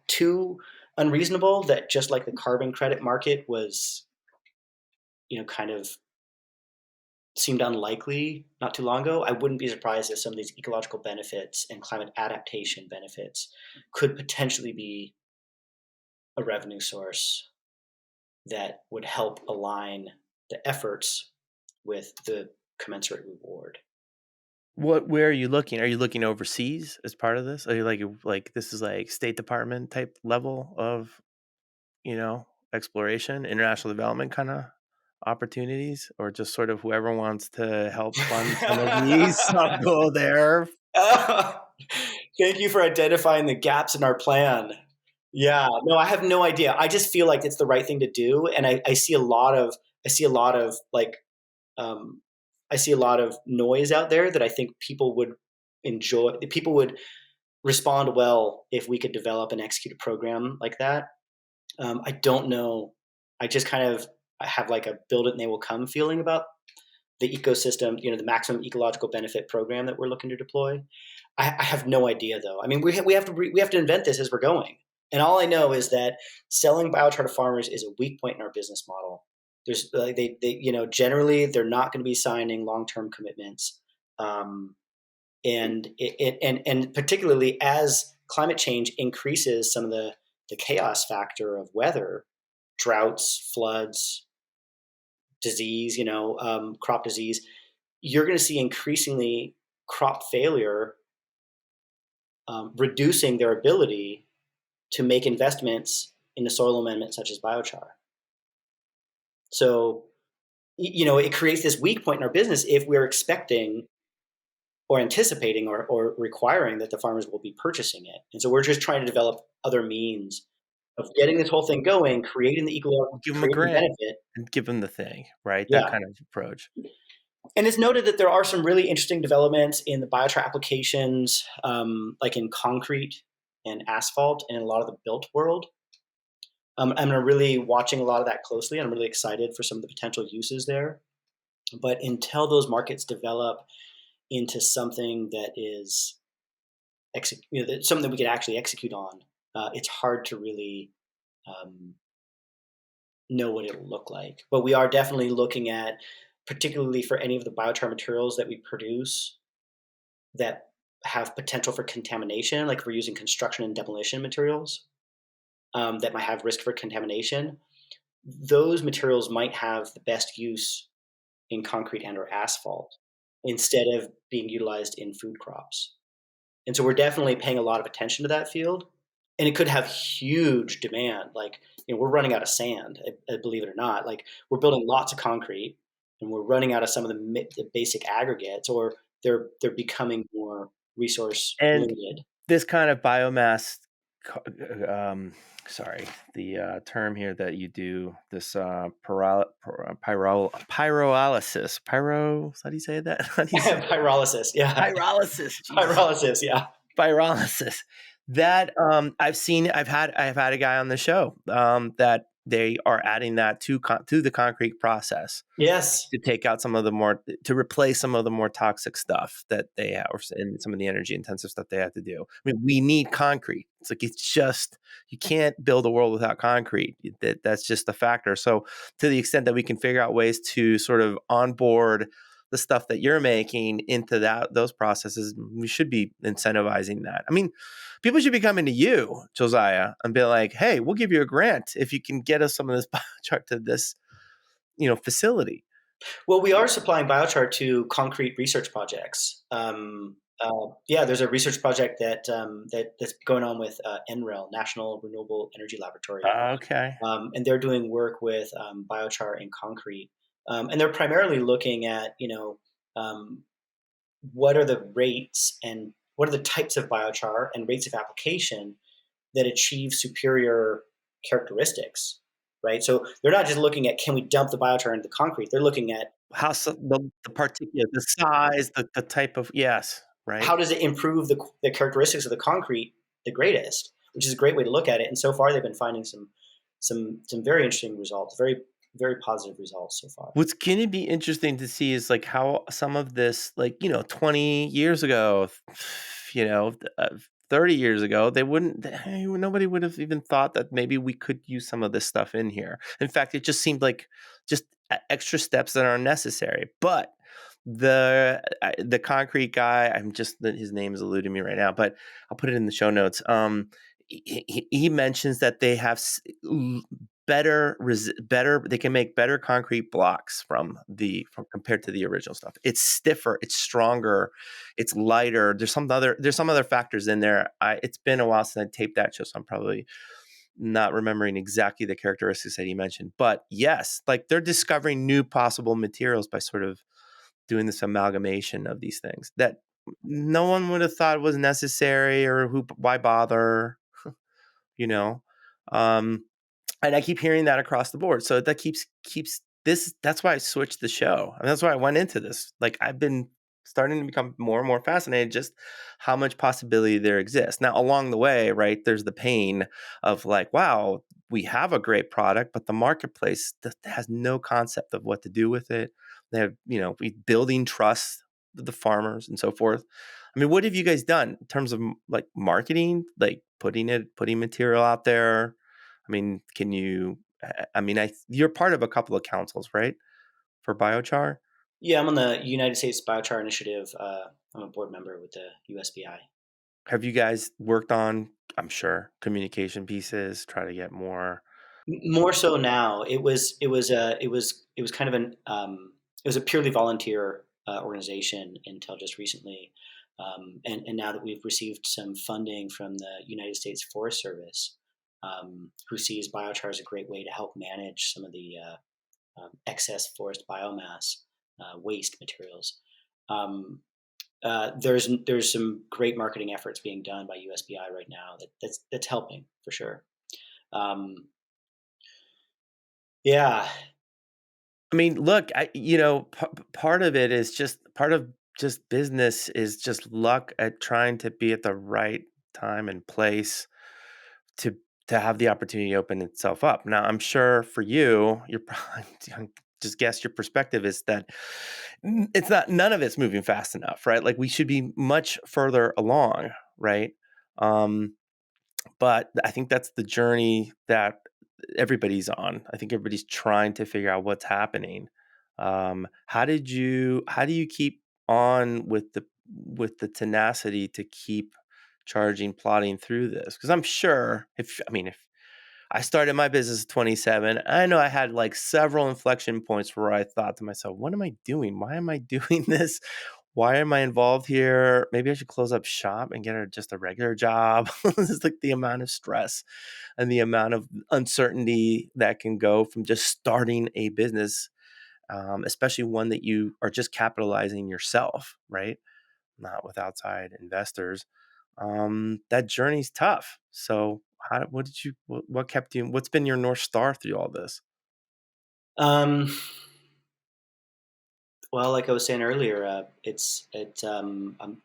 too unreasonable that just like the carbon credit market was, kind of seemed unlikely not too long ago, I wouldn't be surprised if some of these ecological benefits and climate adaptation benefits could potentially be a revenue source that would help align the efforts with the commensurate reward. Where are you looking? Are you looking overseas as part of this? Are you like this is like State Department type level of, exploration, international development kind of opportunities, or just sort of whoever wants to help fund some of these? I'll go there. Thank you for identifying the gaps in our plan. Yeah, no, I have no idea. I just feel like it's the right thing to do, and I see a lot of like um, I see a lot of noise out there that I think people would enjoy. People would respond well if we could develop and execute a program like that. I don't know. I just kind of have like a build it and they will come feeling about the ecosystem, the maximum ecological benefit program that we're looking to deploy. I have no idea though. I mean, we have to invent this as we're going. And all I know is that selling biochar to farmers is a weak point in our business model. There's generally they're not going to be signing long term commitments, and particularly as climate change increases some of the chaos factor of weather, droughts, floods, disease, crop disease, you're going to see increasingly crop failure, reducing their ability to make investments in the soil amendment such as biochar. So, it creates this weak point in our business if we're expecting or anticipating or requiring that the farmers will be purchasing it. And so we're just trying to develop other means of getting this whole thing going, creating the Give them a creating the grant benefit. and give them the thing, right? That Yeah. kind of approach. And it's noted that there are some really interesting developments in the biochar applications, like in concrete and asphalt and in a lot of the built world. I'm really watching a lot of that closely. I'm really excited for some of the potential uses there. But until those markets develop into something that is something that we could actually execute on, it's hard to really know what it'll look like. But we are definitely looking at, particularly for any of the biochar materials that we produce that have potential for contamination, like if we're using construction and demolition materials that might have risk for contamination, those materials might have the best use in concrete and or asphalt instead of being utilized in food crops. And so we're definitely paying a lot of attention to that field, and it could have huge demand. Like, we're running out of sand, believe it or not. Like, we're building lots of concrete, and we're running out of some of the basic aggregates, or they're becoming more resource And limited. this kind of biomass, sorry, the term here that you do, this pyrolysis. How do you say that? How do you say Pyrolysis, yeah. pyrolysis? Jesus. Pyrolysis, yeah. Pyrolysis. That I've had a guy on the show that they are adding that to the concrete process Yes. to take out some of the more to replace some of the more toxic stuff that they have and some of the energy intensive stuff they have to do. I mean, we need concrete. It's like it's just you can't build a world without concrete. That's just a factor. So to the extent that we can figure out ways to sort of onboard the stuff that you're making into those processes, we should be incentivizing that. I mean, people should be coming to you, Josiah, and be like, "Hey, we'll give you a grant if you can get us some of this biochar to this, facility." Well, we are supplying biochar to concrete research projects. Yeah, there's a research project that's going on with NREL, National Renewable Energy Laboratory, Okay. and they're doing work with biochar in concrete, and they're primarily looking at um, what are the rates and what are the types of biochar and rates of application that achieve superior characteristics, right? So they're not just looking at can we dump the biochar into the concrete. They're looking at How so the particular the size, the type of yes, right? how does it improve the characteristics of the concrete the greatest, which is a great way to look at it. And so far, they've been finding some very interesting results, very very positive results so far. What's gonna be interesting to see is, like, how some of this, like, 20 years ago, 30 years ago, they wouldn't nobody would have even thought that maybe we could use some of this stuff in here. In fact, it just seemed like just extra steps that are necessary. But the concrete guy, his name is eluding me right now, but I'll put it in the show notes. He mentions that they have better they can make better concrete blocks from compared to the original stuff. It's stiffer, it's stronger, it's lighter. There's some other factors in there. It's been a while since I taped that show, so I'm probably not remembering exactly the characteristics that he mentioned. But yes, like they're discovering new possible materials by sort of doing this amalgamation of these things that no one would have thought was necessary, or why bother, you know. Um, and I keep hearing that across the board. So that keeps this. That's why I switched the show. And that's why I went into this. Like I've been starting to become more and more fascinated just how much possibility there exists. Now along the way, right, there's the pain of like, wow, we have a great product, but the marketplace has no concept of what to do with it. They have, we building trust with the farmers and so forth. I mean, what have you guys done in terms of like marketing, like putting material out there? I mean, can you? I mean, you're part of a couple of councils, right, for biochar? Yeah, I'm on the United States Biochar Initiative. I'm a board member with the USBI. Have you guys worked on? I'm sure communication pieces, try to get more. More so now. It was kind of it was a purely volunteer organization until just recently, and now that we've received some funding from the United States Forest Service, who sees biochar as a great way to help manage some of the excess forest biomass waste materials. Um, there's some great marketing efforts being done by USBI right now that's helping for sure. Um, yeah. I mean, look, part of it is just business is just luck at trying to be at the right time and place to to have the opportunity open itself up. Now, I'm sure for you, you're probably just guess your perspective is that it's not none of it's moving fast enough, right? Like we should be much further along, right? Um, but I think that's the journey that everybody's on. I think everybody's trying to figure out what's happening. How do you keep on with the tenacity to keep plodding through this? Because I'm sure if I started my business at 27, I know I had like several inflection points where I thought to myself, what am I doing? Why am I doing this? Why am I involved here? Maybe I should close up shop and get just a regular job. It's like the amount of stress and the amount of uncertainty that can go from just starting a business, especially one that you are just capitalizing yourself, right? Not with outside investors. That journey's tough. So, what kept you? What's been your north star through all this? Um, well, like I was saying earlier, I'm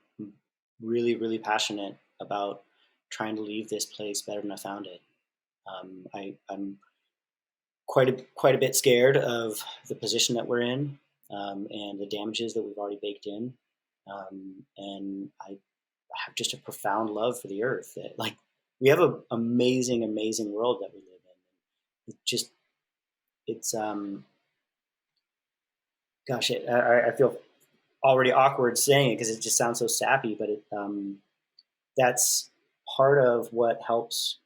really really passionate about trying to leave this place better than I found it. I'm quite a bit scared of the position that we're in, and the damages that we've already baked in. And I have just a profound love for the earth. That, like, we have an amazing, amazing world that we live in. It just it's gosh, I feel already awkward saying it because it just sounds so sappy, but that's part of what helps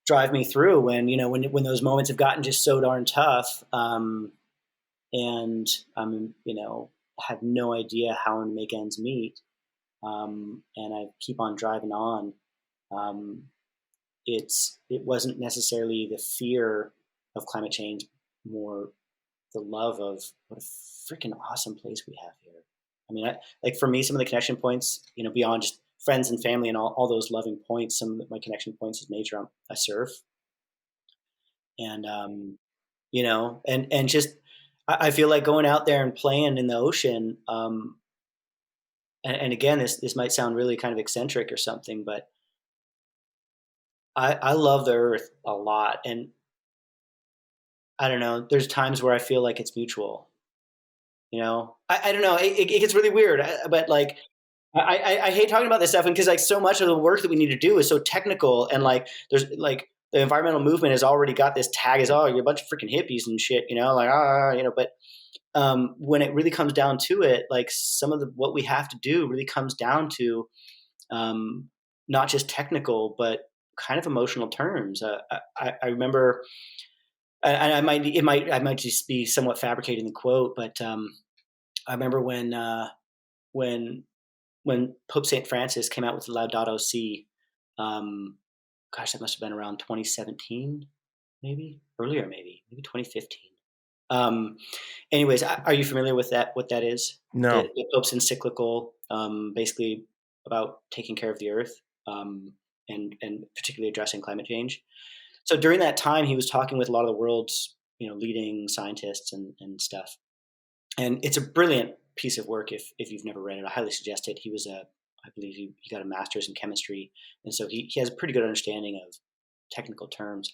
drive me through when when those moments have gotten just so darn tough, and I'm have no idea how I'm gonna make ends meet, and I keep on driving on. Um, it wasn't necessarily the fear of climate change, more the love of what a freaking awesome place we have here. I mean, like for me, some of the connection points, beyond just friends and family and all those loving points, some of my connection points is nature. I surf, and and just I feel like going out there and playing in the ocean. And again, this might sound really kind of eccentric or something, but I love the earth a lot, and I don't know. There's times where I feel like it's mutual. I don't know. It gets really weird, but like I hate talking about this stuff because like so much of the work that we need to do is so technical, and like there's like the environmental movement has already got this tag as, oh, you're a bunch of freaking hippies and shit, like but when it really comes down to it, like some of the what we have to do really comes down to um, not just technical but kind of emotional terms. I remember, and I might just be somewhat fabricating the quote, but I remember when when Pope Saint Francis came out with the Laudato Si. Um, gosh, that must have been around 2017, maybe earlier, maybe 2015. Um, anyways, are you familiar with that? What that is? No. The Pope's encyclical, basically about taking care of the earth, and particularly addressing climate change. So during that time, he was talking with a lot of the world's leading scientists and stuff. And it's a brilliant piece of work. If you've never read it, I highly suggest it. I believe he got a master's in chemistry, and so he has a pretty good understanding of technical terms.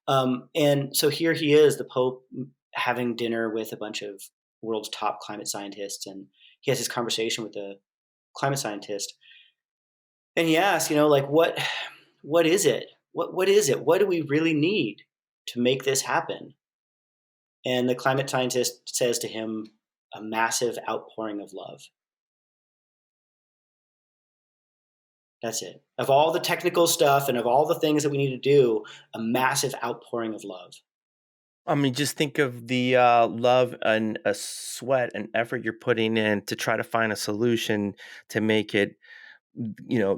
And so here he is, the Pope, having dinner with a bunch of world's top climate scientists, and he has this conversation with the climate scientist, and he asks, like, what is it? What is it? What do we really need to make this happen? And the climate scientist says to him, a massive outpouring of love. That's it. Of all the technical stuff and of all the things that we need to do, a massive outpouring of love. I mean, just think of the love and a sweat and effort you're putting in to try to find a solution to make it,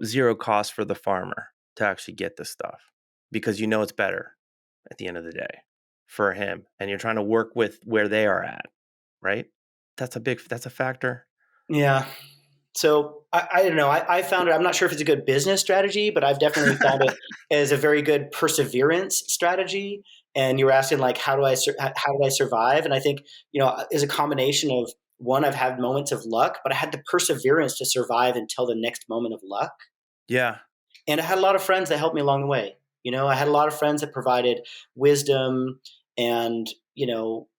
zero cost for the farmer to actually get this stuff because it's better at the end of the day for him. And you're trying to work with where they are at, right? That's a factor. Yeah. So I don't know. I found it. I'm not sure if it's a good business strategy, but I've definitely found it as a very good perseverance strategy. And you were asking like, how did I survive? And I think is a combination of one, I've had moments of luck, but I had the perseverance to survive until the next moment of luck. Yeah. And I had a lot of friends that helped me along the way. I had a lot of friends that provided wisdom and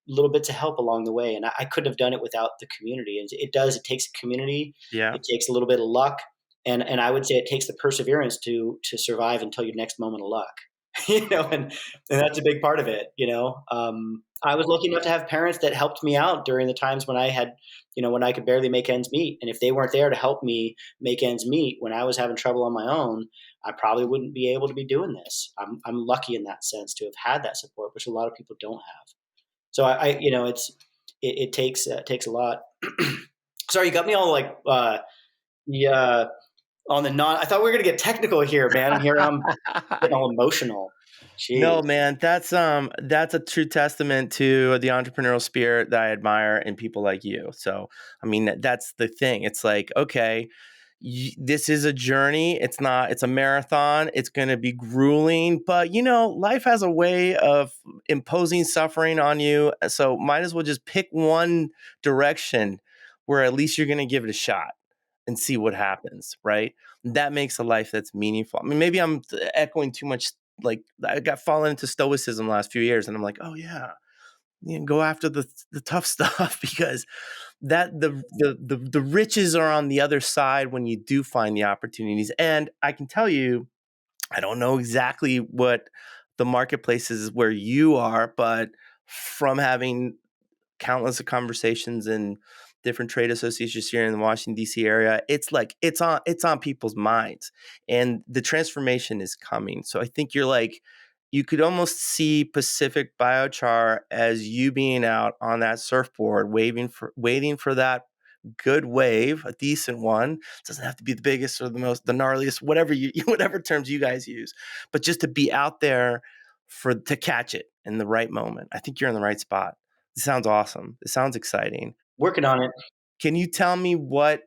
little bits of help along the way. And I couldn't have done it without the community. And it does. It takes a community. Yeah. It takes a little bit of luck, and I would say it takes the perseverance to survive until your next moment of luck. And that's a big part of it. I was lucky enough to have parents that helped me out during the times when I had, when I could barely make ends meet. And if they weren't there to help me make ends meet when I was having trouble on my own, I probably wouldn't be able to be doing this. I'm lucky in that sense to have had that support, which a lot of people don't have. So it takes a lot. Sorry, you got me all like yeah on the non. I thought we were gonna get technical here, man, and here I'm getting all emotional. Jeez. No, man, that's a true testament to the entrepreneurial spirit that I admire in people like you. So, I mean, that's the thing. It's like, okay, this is a journey. It's a marathon. It's going to be grueling, but life has a way of imposing suffering on you. So, might as well just pick one direction where at least you're going to give it a shot and see what happens, right? That makes a life that's meaningful. I mean, maybe I'm echoing too much like I got fallen into stoicism the last few years, and I'm like, oh yeah, go after the tough stuff because that the riches are on the other side when you do find the opportunities. And I can tell you, I don't know exactly what the marketplace is where you are, but from having countless of conversations in different trade associations here in the Washington D.C. area, it's like it's on people's minds, and the transformation is coming. So I think you're like you could almost see Pacific Biochar as you being out on that surfboard, waiting for that good wave, a decent one. It doesn't have to be the biggest or the gnarliest, whatever whatever terms you guys use, but just to be out there to catch it in the right moment. I think you're in the right spot. It sounds awesome. It sounds exciting. Working on it. Can you tell me what's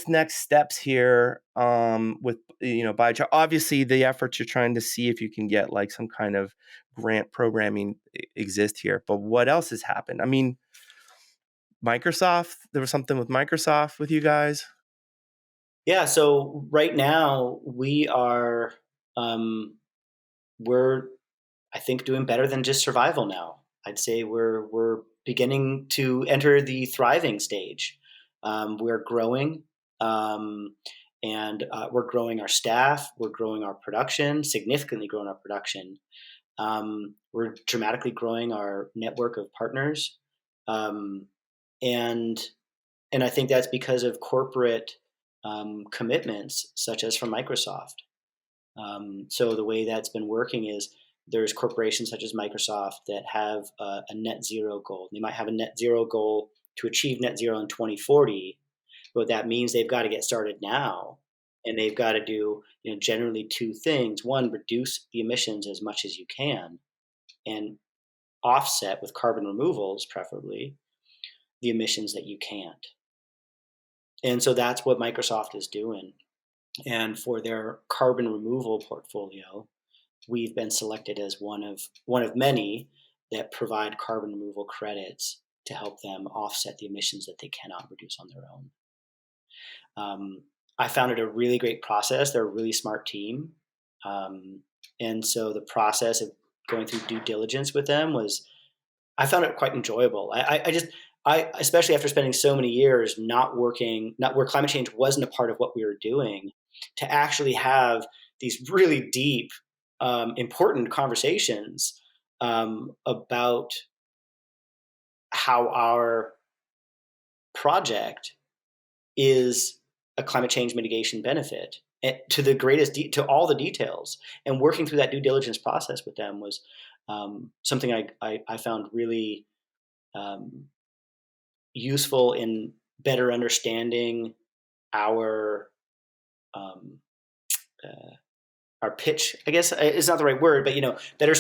next steps here with biochar? Obviously, the efforts you're trying to see if you can get like some kind of grant programming exist here, but what else has happened? I mean, Microsoft, there was something with Microsoft with you guys. Yeah. So right now um, we're I think doing better than just survival now. I'd say we're beginning to enter the thriving stage. We're growing, um, and we're growing our staff. We're growing our production, significantly growing our production. We're dramatically growing our network of partners, um, and and I think that's because of corporate commitments, such as from Microsoft. So the way that's been working is there's corporations such as Microsoft that have a net zero goal. They might have a net zero goal to achieve net zero in 2040, but that means they've got to get started now, and they've got to do generally two things: one, reduce the emissions as much as you can, and offset with carbon removals, preferably the emissions that you can't. And so that's what Microsoft is doing. And for their carbon removal portfolio, we've been selected as one of many that provide carbon removal credits to help them offset the emissions that they cannot reduce on their own. I found it a really great process. They're a really smart team, um, and so the process of going through due diligence with them was I found it quite enjoyable. I especially after spending so many years not where climate change wasn't a part of what we were doing, to actually have these really deep, important conversations about how our project is a climate change mitigation benefit to the to all the details. And working through that due diligence process with them was something I found really um, useful in better understanding our um, uh, our pitch. I guess is not the right word, but better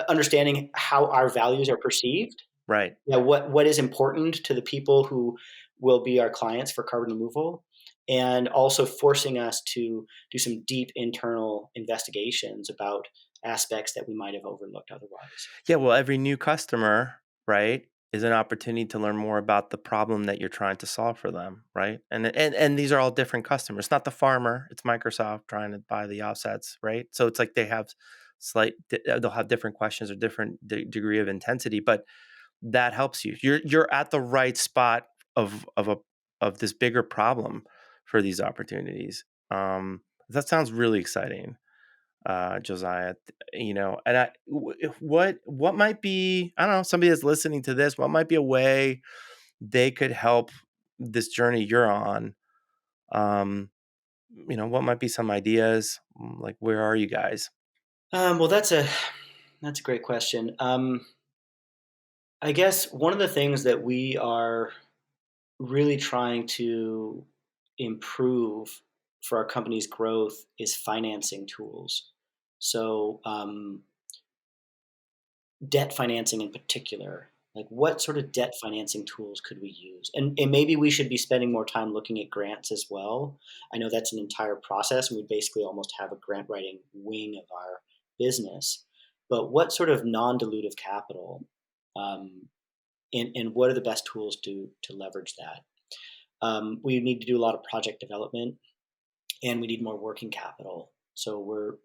understanding how our values are perceived. Right. Yeah, what is important to the people who will be our clients for carbon removal, and also forcing us to do some deep internal investigations about aspects that we might have overlooked otherwise. Yeah, well, every new customer, right, is an opportunity to learn more about the problem that you're trying to solve for them, right? And these are all different customers. It's not the farmer, it's Microsoft trying to buy the offsets, right? So it's like they have they'll have different questions or different degree of intensity, but that helps you. You're at the right spot of this bigger problem for these opportunities. That sounds really exciting, Josiah. And what might be, I don't know, somebody that's listening to this, what might be a way they could help this journey you're on? Um, what might be some ideas? Like, where are you guys? Well, that's a great question. I guess one of the things that we are really trying to improve for our company's growth is financing tools. So, debt financing in particular, like what sort of debt financing tools could we use? And maybe we should be spending more time looking at grants as well. I know that's an entire process, and we basically almost have a grant writing wing of our business. But what sort of non dilutive capital? Um, and what are the best tools to leverage that? We need to do a lot of project development, and we need more working capital. So we're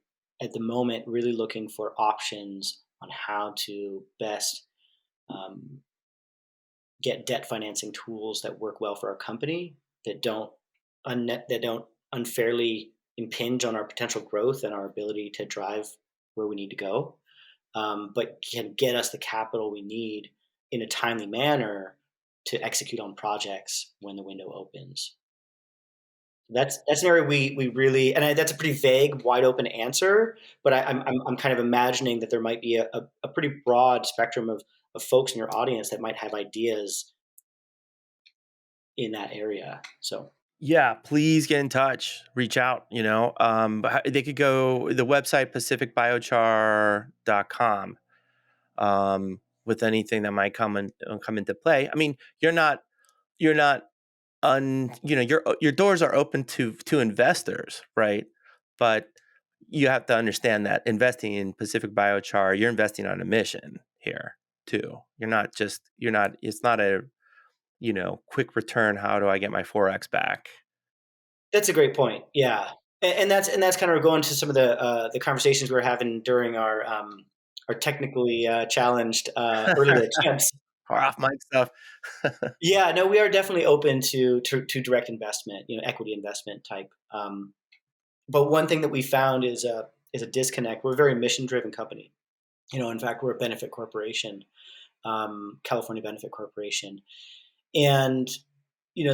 at the moment really looking for options on how to best um, get debt financing tools that work well for our company, that don't unfairly impinge on our potential growth and our ability to drive where we need to go, but can get us the capital we need in a timely manner to execute on projects when the window opens. That's an area we really, and that's a pretty vague, wide open answer. But I'm kind of imagining that there might be a pretty broad spectrum of folks in your audience that might have ideas in that area. So Yeah, please get in touch, reach out, they could go the website pacificbiochar.com, with anything that might come into play. I mean, you're not your doors are open to investors, right? But you have to understand that investing in Pacific Biochar, you're investing on a mission here too. You're not it's not a, quick return, how do I get my 4x back? that's a great point. Yeah, and that's kind of going to some of the conversations we were having during our technically challenged earlier attempts. Or off mic stuff. Yeah, no, we are definitely open to direct investment, equity investment type. But one thing that we found is a disconnect. We're a very mission driven company. In fact, we're a benefit corporation, California Benefit Corporation, and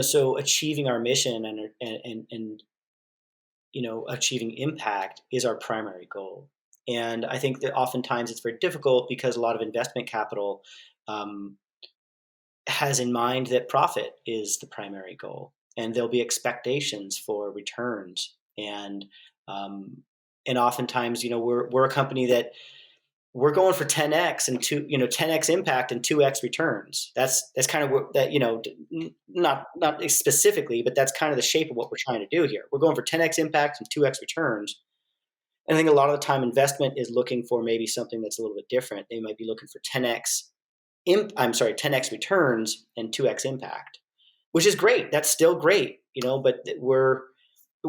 so achieving our mission and achieving impact is our primary goal. And I think that oftentimes it's very difficult because a lot of investment capital um, has in mind that profit is the primary goal, and there'll be expectations for returns. And oftentimes, we're a company that we're going for 10x and 10x impact and 2x returns. That's kind of what that not specifically, but that's kind of the shape of what we're trying to do here. We're going for 10x impact and 2x returns. And I think a lot of the time investment is looking for maybe something that's a little bit different. They might be looking for 10x returns and 2x impact, which is great. That's still great, but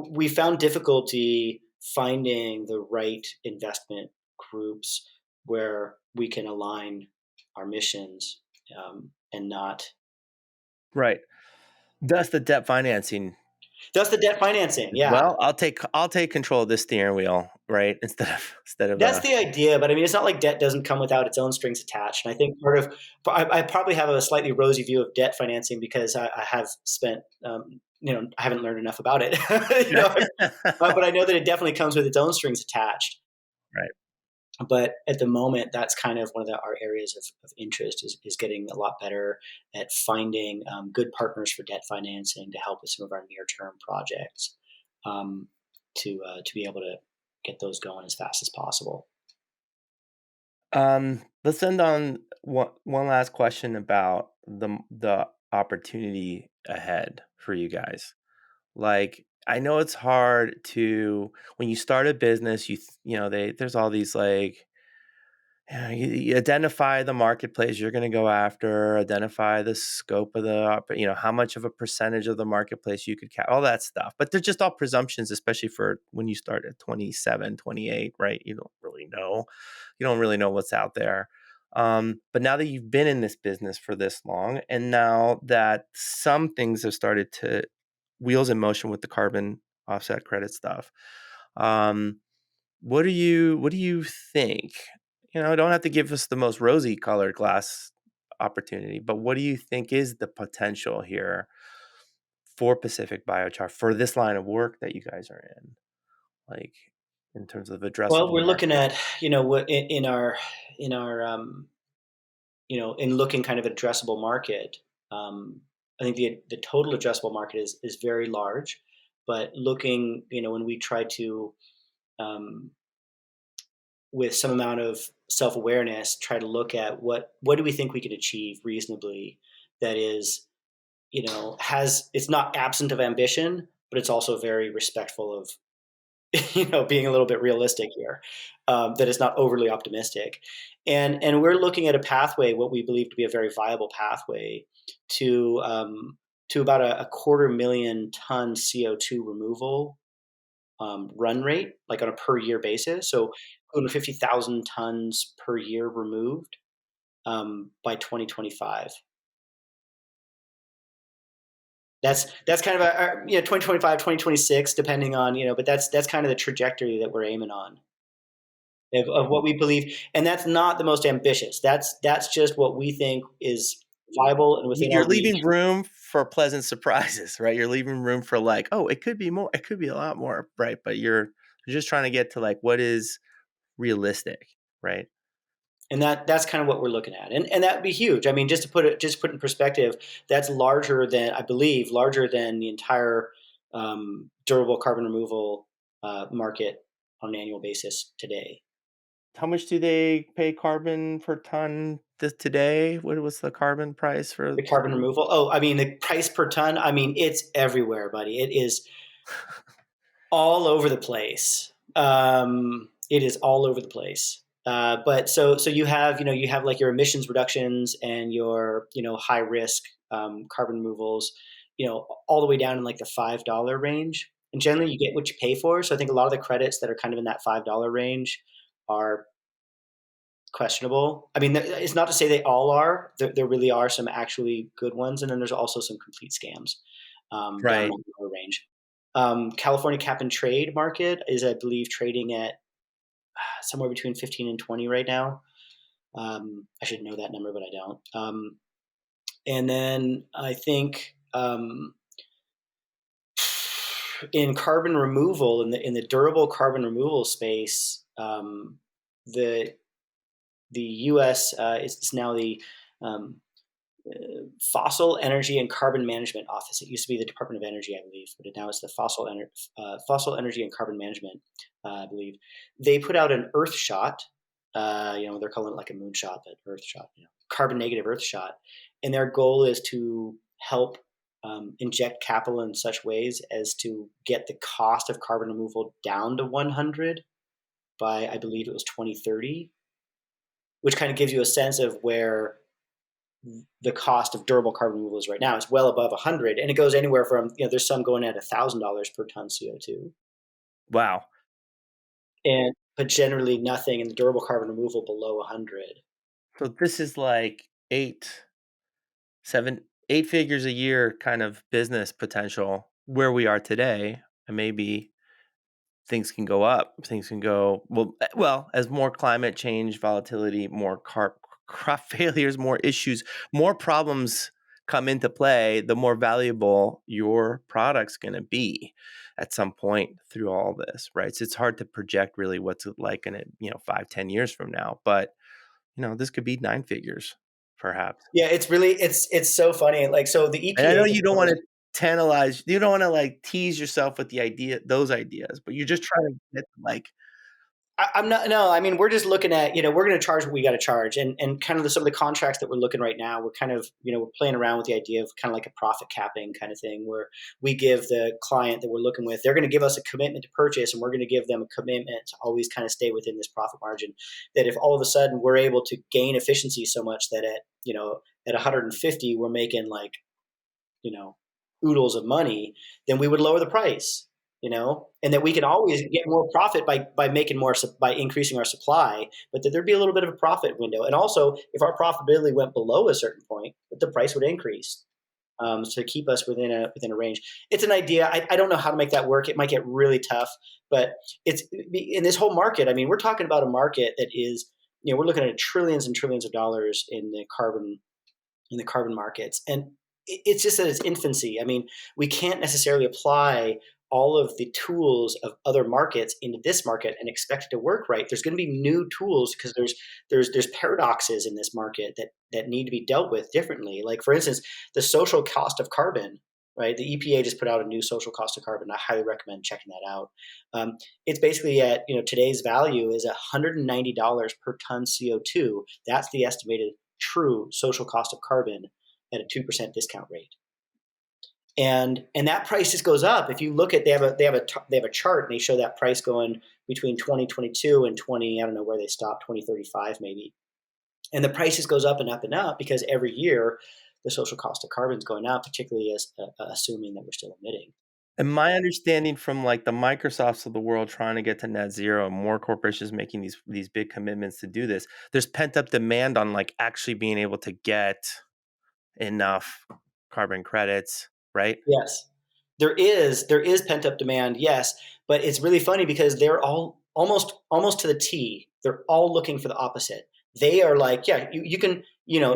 we found difficulty finding the right investment groups where we can align our missions, and not. Right. Thus the debt financing. That's the debt financing. Yeah, Well, I'll take control of this steering wheel, right? Instead of that's the idea. But I mean, it's not like debt doesn't come without its own strings attached. And I think I probably have a slightly rosy view of debt financing because I have spent, I haven't learned enough about it. But I know that it definitely comes with its own strings attached. Right. But at the moment, that's kind of one of our areas of interest is getting a lot better at finding good partners for debt financing to help with some of our near term projects, um, to be able to get those going as fast as possible. Let's end on one last question about the opportunity ahead for you guys. Like, I know it's hard to when you start a business, there's all these like, yeah, you identify the marketplace you're going to go after, identify the scope of how much of a percentage of the marketplace you could all that stuff. But they're just all presumptions, especially for when you start at 27, 28, right? You don't really know. You don't really know what's out there. But now that you've been in this business for this long, and now that some things have started to wheels in motion with the carbon offset credit stuff, um, what do you think? Don't have to give us the most rosy colored glass opportunity, but what do you think is the potential here for Pacific Biochar for this line of work that you guys are in? Like in terms of Well, addressable we're looking market. at what in our in looking kind of addressable market. I think the total addressable market is very large, but looking when we try to um, with some amount of self awareness try to look at what do we think we can achieve reasonably that is has it's not absent of ambition, but it's also very respectful of being a little bit realistic here, that it's not overly optimistic, and we're looking at a pathway, what we believe to be a very viable pathway to about a 250,000 ton CO2 removal run rate, like on a per year basis. So 250,000 tons per year removed by 2025. That's kind of a 2025, 2026, depending on but that's kind of the trajectory that we're aiming on of what we believe, and that's not the most ambitious. That's just what we think is viable and within You're our reach. leaving room for pleasant surprises, right? You're leaving room for like, "Oh, it could be more. It could be a lot more," right? But you're just trying to get to, like, what is realistic, right? And that's kind of what we're looking at, and that would be huge. I mean, just put in perspective, that's larger than I believe larger than the entire durable carbon removal market on an annual basis today. How much do they pay carbon per ton today? What was the carbon price for The carbon removal. Oh, I mean, the price per ton. I mean, it's everywhere, buddy. It is all over the place. It is all over the place. But so you have like your emissions reductions and your high risk carbon removals, all the way down in like the $5 range. And generally, you get what you pay for. So I think a lot of the credits that are kind of in that $5 range are questionable. I mean, it's not to say they all are. There really are some actually good ones, and then there's also some complete scams down in Right. that lower range. California cap and trade market is, I believe, trading at somewhere between 15 and 20 right now. I should know that number, but I don't. And then I think in carbon removal, in the durable carbon removal space, the U.S. Is now the um, Fossil Energy and Carbon Management Office. It used to be the Department of Energy, I believe, but now it's the Fossil Energy and Carbon Management, I believe. They put out an Earth shot. They're calling it like a moonshot, but Earth shot. Carbon negative Earth shot, and their goal is to help inject capital in such ways as to get the cost of carbon removal down to 100 by, I believe it was 2030, which kind of gives you a sense of where the cost of durable carbon removal is right now. It's well above 100, and it goes anywhere from there's some going at $1,000 per ton CO2, Wow. and but generally nothing in the durable carbon removal below 100. So this is like 8 figures a year kind of business potential where we are today, and maybe things can go up. Things can go well, as more climate change, volatility, more crop failures, more issues, more problems come into play, the more valuable your product's going to be at some point through all this, right? So it's hard to project really what's it like in it, 5, 10 years from now. But this could be 9 figures, perhaps. Yeah, it's so funny. Like, so the And I EPA know just you don't want published. to tantalize, you don't want to like tease yourself with those ideas, but you're just trying to get like. I'm not. No, I mean, we're just looking at, we're going to charge what we got to charge, and kind of some of the contracts that we're looking right now. We're kind of, we're playing around with the idea of kind of like a profit capping kind of thing, where we give the client that we're looking with, they're going to give us a commitment to purchase, and we're going to give them a commitment to always kind of stay within this profit margin. That if all of a sudden we're able to gain efficiency so much that at 150 we're making like you know, oodles of money, then we would lower the price, and that we can always get more profit by making more by increasing our supply, but that there'd be a little bit of a profit window. And also, if our profitability went below a certain point, that the price would increase to keep us within a range. It's an idea. I don't know how to make that work. It might get really tough, but it's in this whole market. I mean, we're talking about a market that is, we're looking at trillions and trillions of dollars in the carbon markets. And it's just at its infancy. I mean, we can't necessarily apply all of the tools of other markets into this market and expect it to work right. There's going to be new tools because there's paradoxes in this market that need to be dealt with differently. Like, for instance, the social cost of carbon. Right, the EPA just put out a new social cost of carbon. I highly recommend checking that out. It's basically at today's value is $190 per ton CO2. That's the estimated true social cost of carbon at a 2% discount rate. And that price just goes up. If you look at they have a chart and they show that price going between 2022 and 20, I don't know where they stop, 2035 maybe. And the price just goes up and up and up because every year the social cost of carbon is going up, particularly as assuming that we're still emitting. And my understanding from, like, the Microsofts of the world trying to get to net zero and more corporations making these big commitments to do this, there's pent-up demand on, like, actually being able to get enough carbon credits, right? Yes. There is pent-up demand, yes, but it's really funny because they're all almost to the T, they're all looking for the opposite. They are like, "Yeah, you can,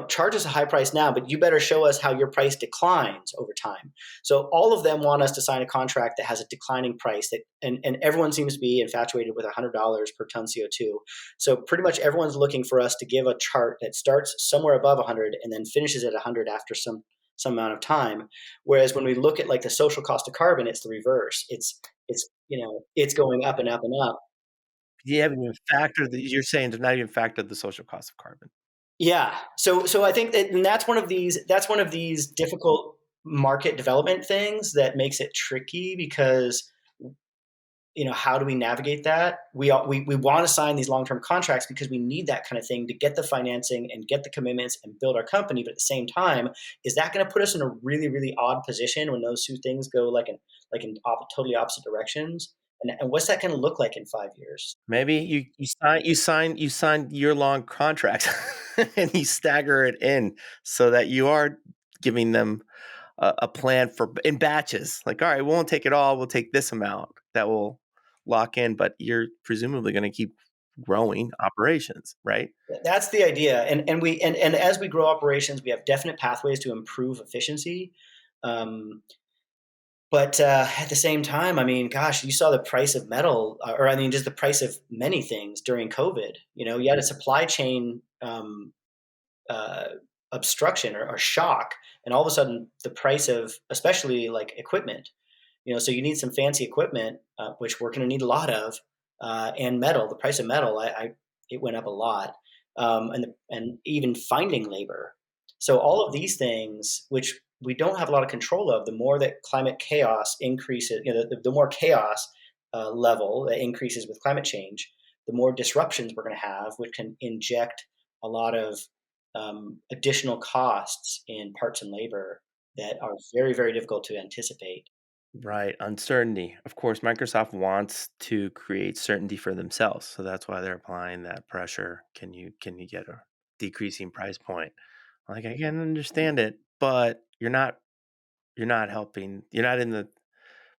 charge us a high price now, but you better show us how your price declines over time." So all of them want us to sign a contract that has a declining price and everyone seems to be infatuated with $100 per ton CO2. So pretty much everyone's looking for us to give a chart that starts somewhere above 100 and then finishes at 100 after some amount of time. Whereas when we look at like the social cost of carbon, it's the reverse. It's going up and up and up. You haven't even factored the you're saying to not even factor the social cost of carbon. Yeah. So I think that, and that's one of these difficult market development things that makes it tricky because how do we navigate that? We want to sign these long term contracts because we need that kind of thing to get the financing and get the commitments and build our company. But at the same time, is that going to put us in a really really odd position when those two things go totally opposite directions? And what's that going to look like in 5 years? Maybe you sign year-long contracts and you stagger it in so that you are giving them a plan for in batches. Like, all right, we won't take it all. We'll take this amount that will lock in, but you're presumably going to keep growing operations, right? That's the idea. And as we grow operations, we have definite pathways to improve efficiency. Um, But at the same time, I mean, gosh, you saw the price of metal, or I mean, just the price of many things during COVID. You had a supply chain uh, obstruction or shock, and all of a sudden, the price of especially like equipment. So you need some fancy equipment, which we're going to need a lot of, and metal. The price of metal, it went up a lot, and even finding labor. So all of these things, which we don't have a lot of control of, the more that climate chaos increases, the more chaos level that increases with climate change, the more disruptions we're going to have, which can inject a lot of additional costs in parts and labor that are very, very difficult to anticipate. Right. Uncertainty. Of course, Microsoft wants to create certainty for themselves. So that's why they're applying that pressure. Can you get a decreasing price point? Like, I can understand it, but you're not helping. You're not in the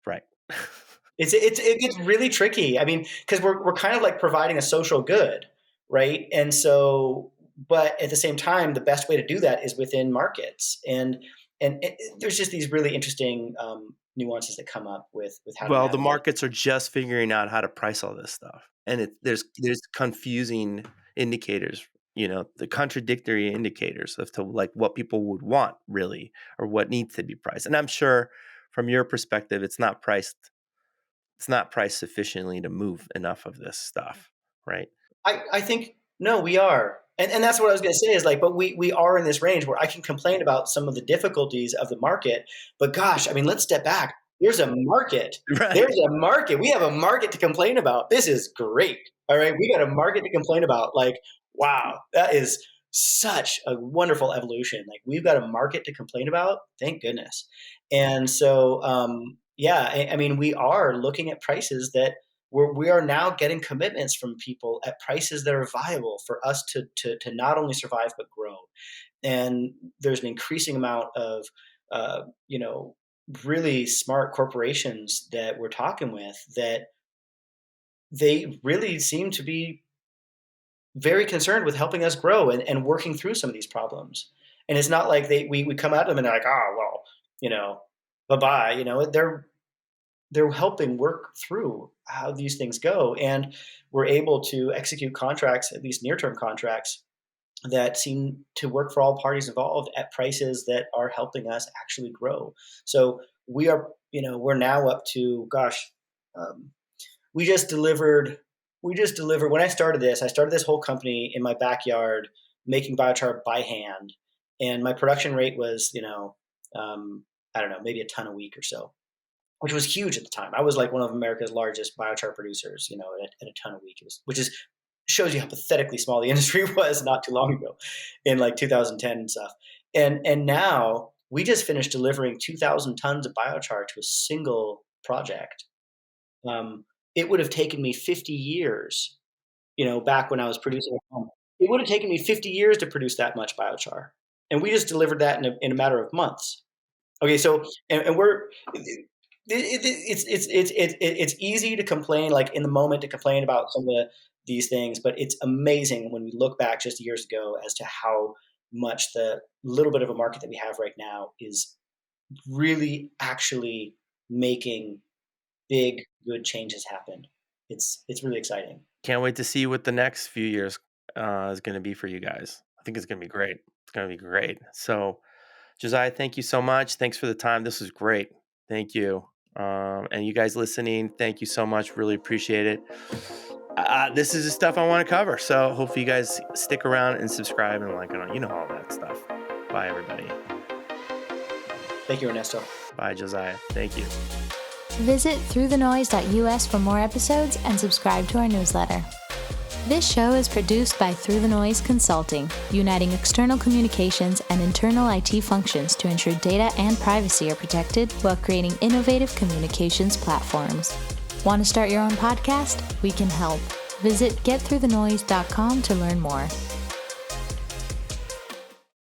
right. It gets really tricky. I mean, because we're kind of like providing a social good, right? And so, but at the same time, the best way to do that is within markets, and there's just these really interesting nuances that come up with how to Well, the navigate. markets are just figuring out how to price all this stuff, and there's confusing indicators, the contradictory indicators of to like what people would want really or what needs to be priced. And I'm sure from your perspective, it's not priced sufficiently to move enough of this stuff, right? I think no, we are. And that's what I was going to say is like, but we are in this range where I can complain about some of the difficulties of the market, but gosh, I mean, let's step back. There's a market. Right. There's a market. We have a market to complain about. This is great. All right. We got a market to complain about. Like, wow, that is such a wonderful evolution. Like, we've got a market to complain about. Thank goodness. And so, yeah, I mean, we are looking at prices that we are now getting commitments from people at prices that are viable for us to not only survive but grow. And there's an increasing amount of uh, you know really smart corporations that we're talking with that they really seem to be very concerned with helping us grow and working through some of these problems. And it's not like we come at them and they're like, oh well, bye bye. They're helping work through how these things go, and we're able to execute contracts, at least near-term contracts, that seem to work for all parties involved at prices that are helping us actually grow. So we're now up to, gosh, um, we just delivered. We just delivered. When I started this whole company in my backyard, making biochar by hand, and my production rate was, um, I don't know, maybe a ton a week or so, which was huge at the time. I was like one of America's largest biochar producers, at a ton a week. Which is shows you how pathetically small the industry was not too long ago, in like 2010 and stuff. And now we just finished delivering 2,000 tons of biochar to a single project, it would have taken me 50 years, back when I was producing at home. It would have taken me 50 years to produce that much biochar, and we just delivered that in a matter of months. Okay, so and we're it's easy to complain, like, in the moment, to complain about some of these things, but it's amazing when we look back just years ago as to how much the little bit of a market that we have right now is really actually making big, good changes happen. It's really exciting. Can't wait to see what the next few years is going to be for you guys. I think it's going to be great. It's going to be great. So, Josiah, thank you so much. Thanks for the time. This was great. Thank you. And you guys listening, thank you so much. Really appreciate it. This is the stuff I want to cover. So hopefully you guys stick around and subscribe and like, all that stuff. Bye, everybody. Thank you, Ernesto. Bye, Josiah. Thank you. Visit throughthenoise.us for more episodes and subscribe to our newsletter. This show is produced by Through the Noise Consulting, uniting external communications and internal IT functions to ensure data and privacy are protected while creating innovative communications platforms. Want to start your own podcast? We can help. Visit getthroughthenoise.com to learn more.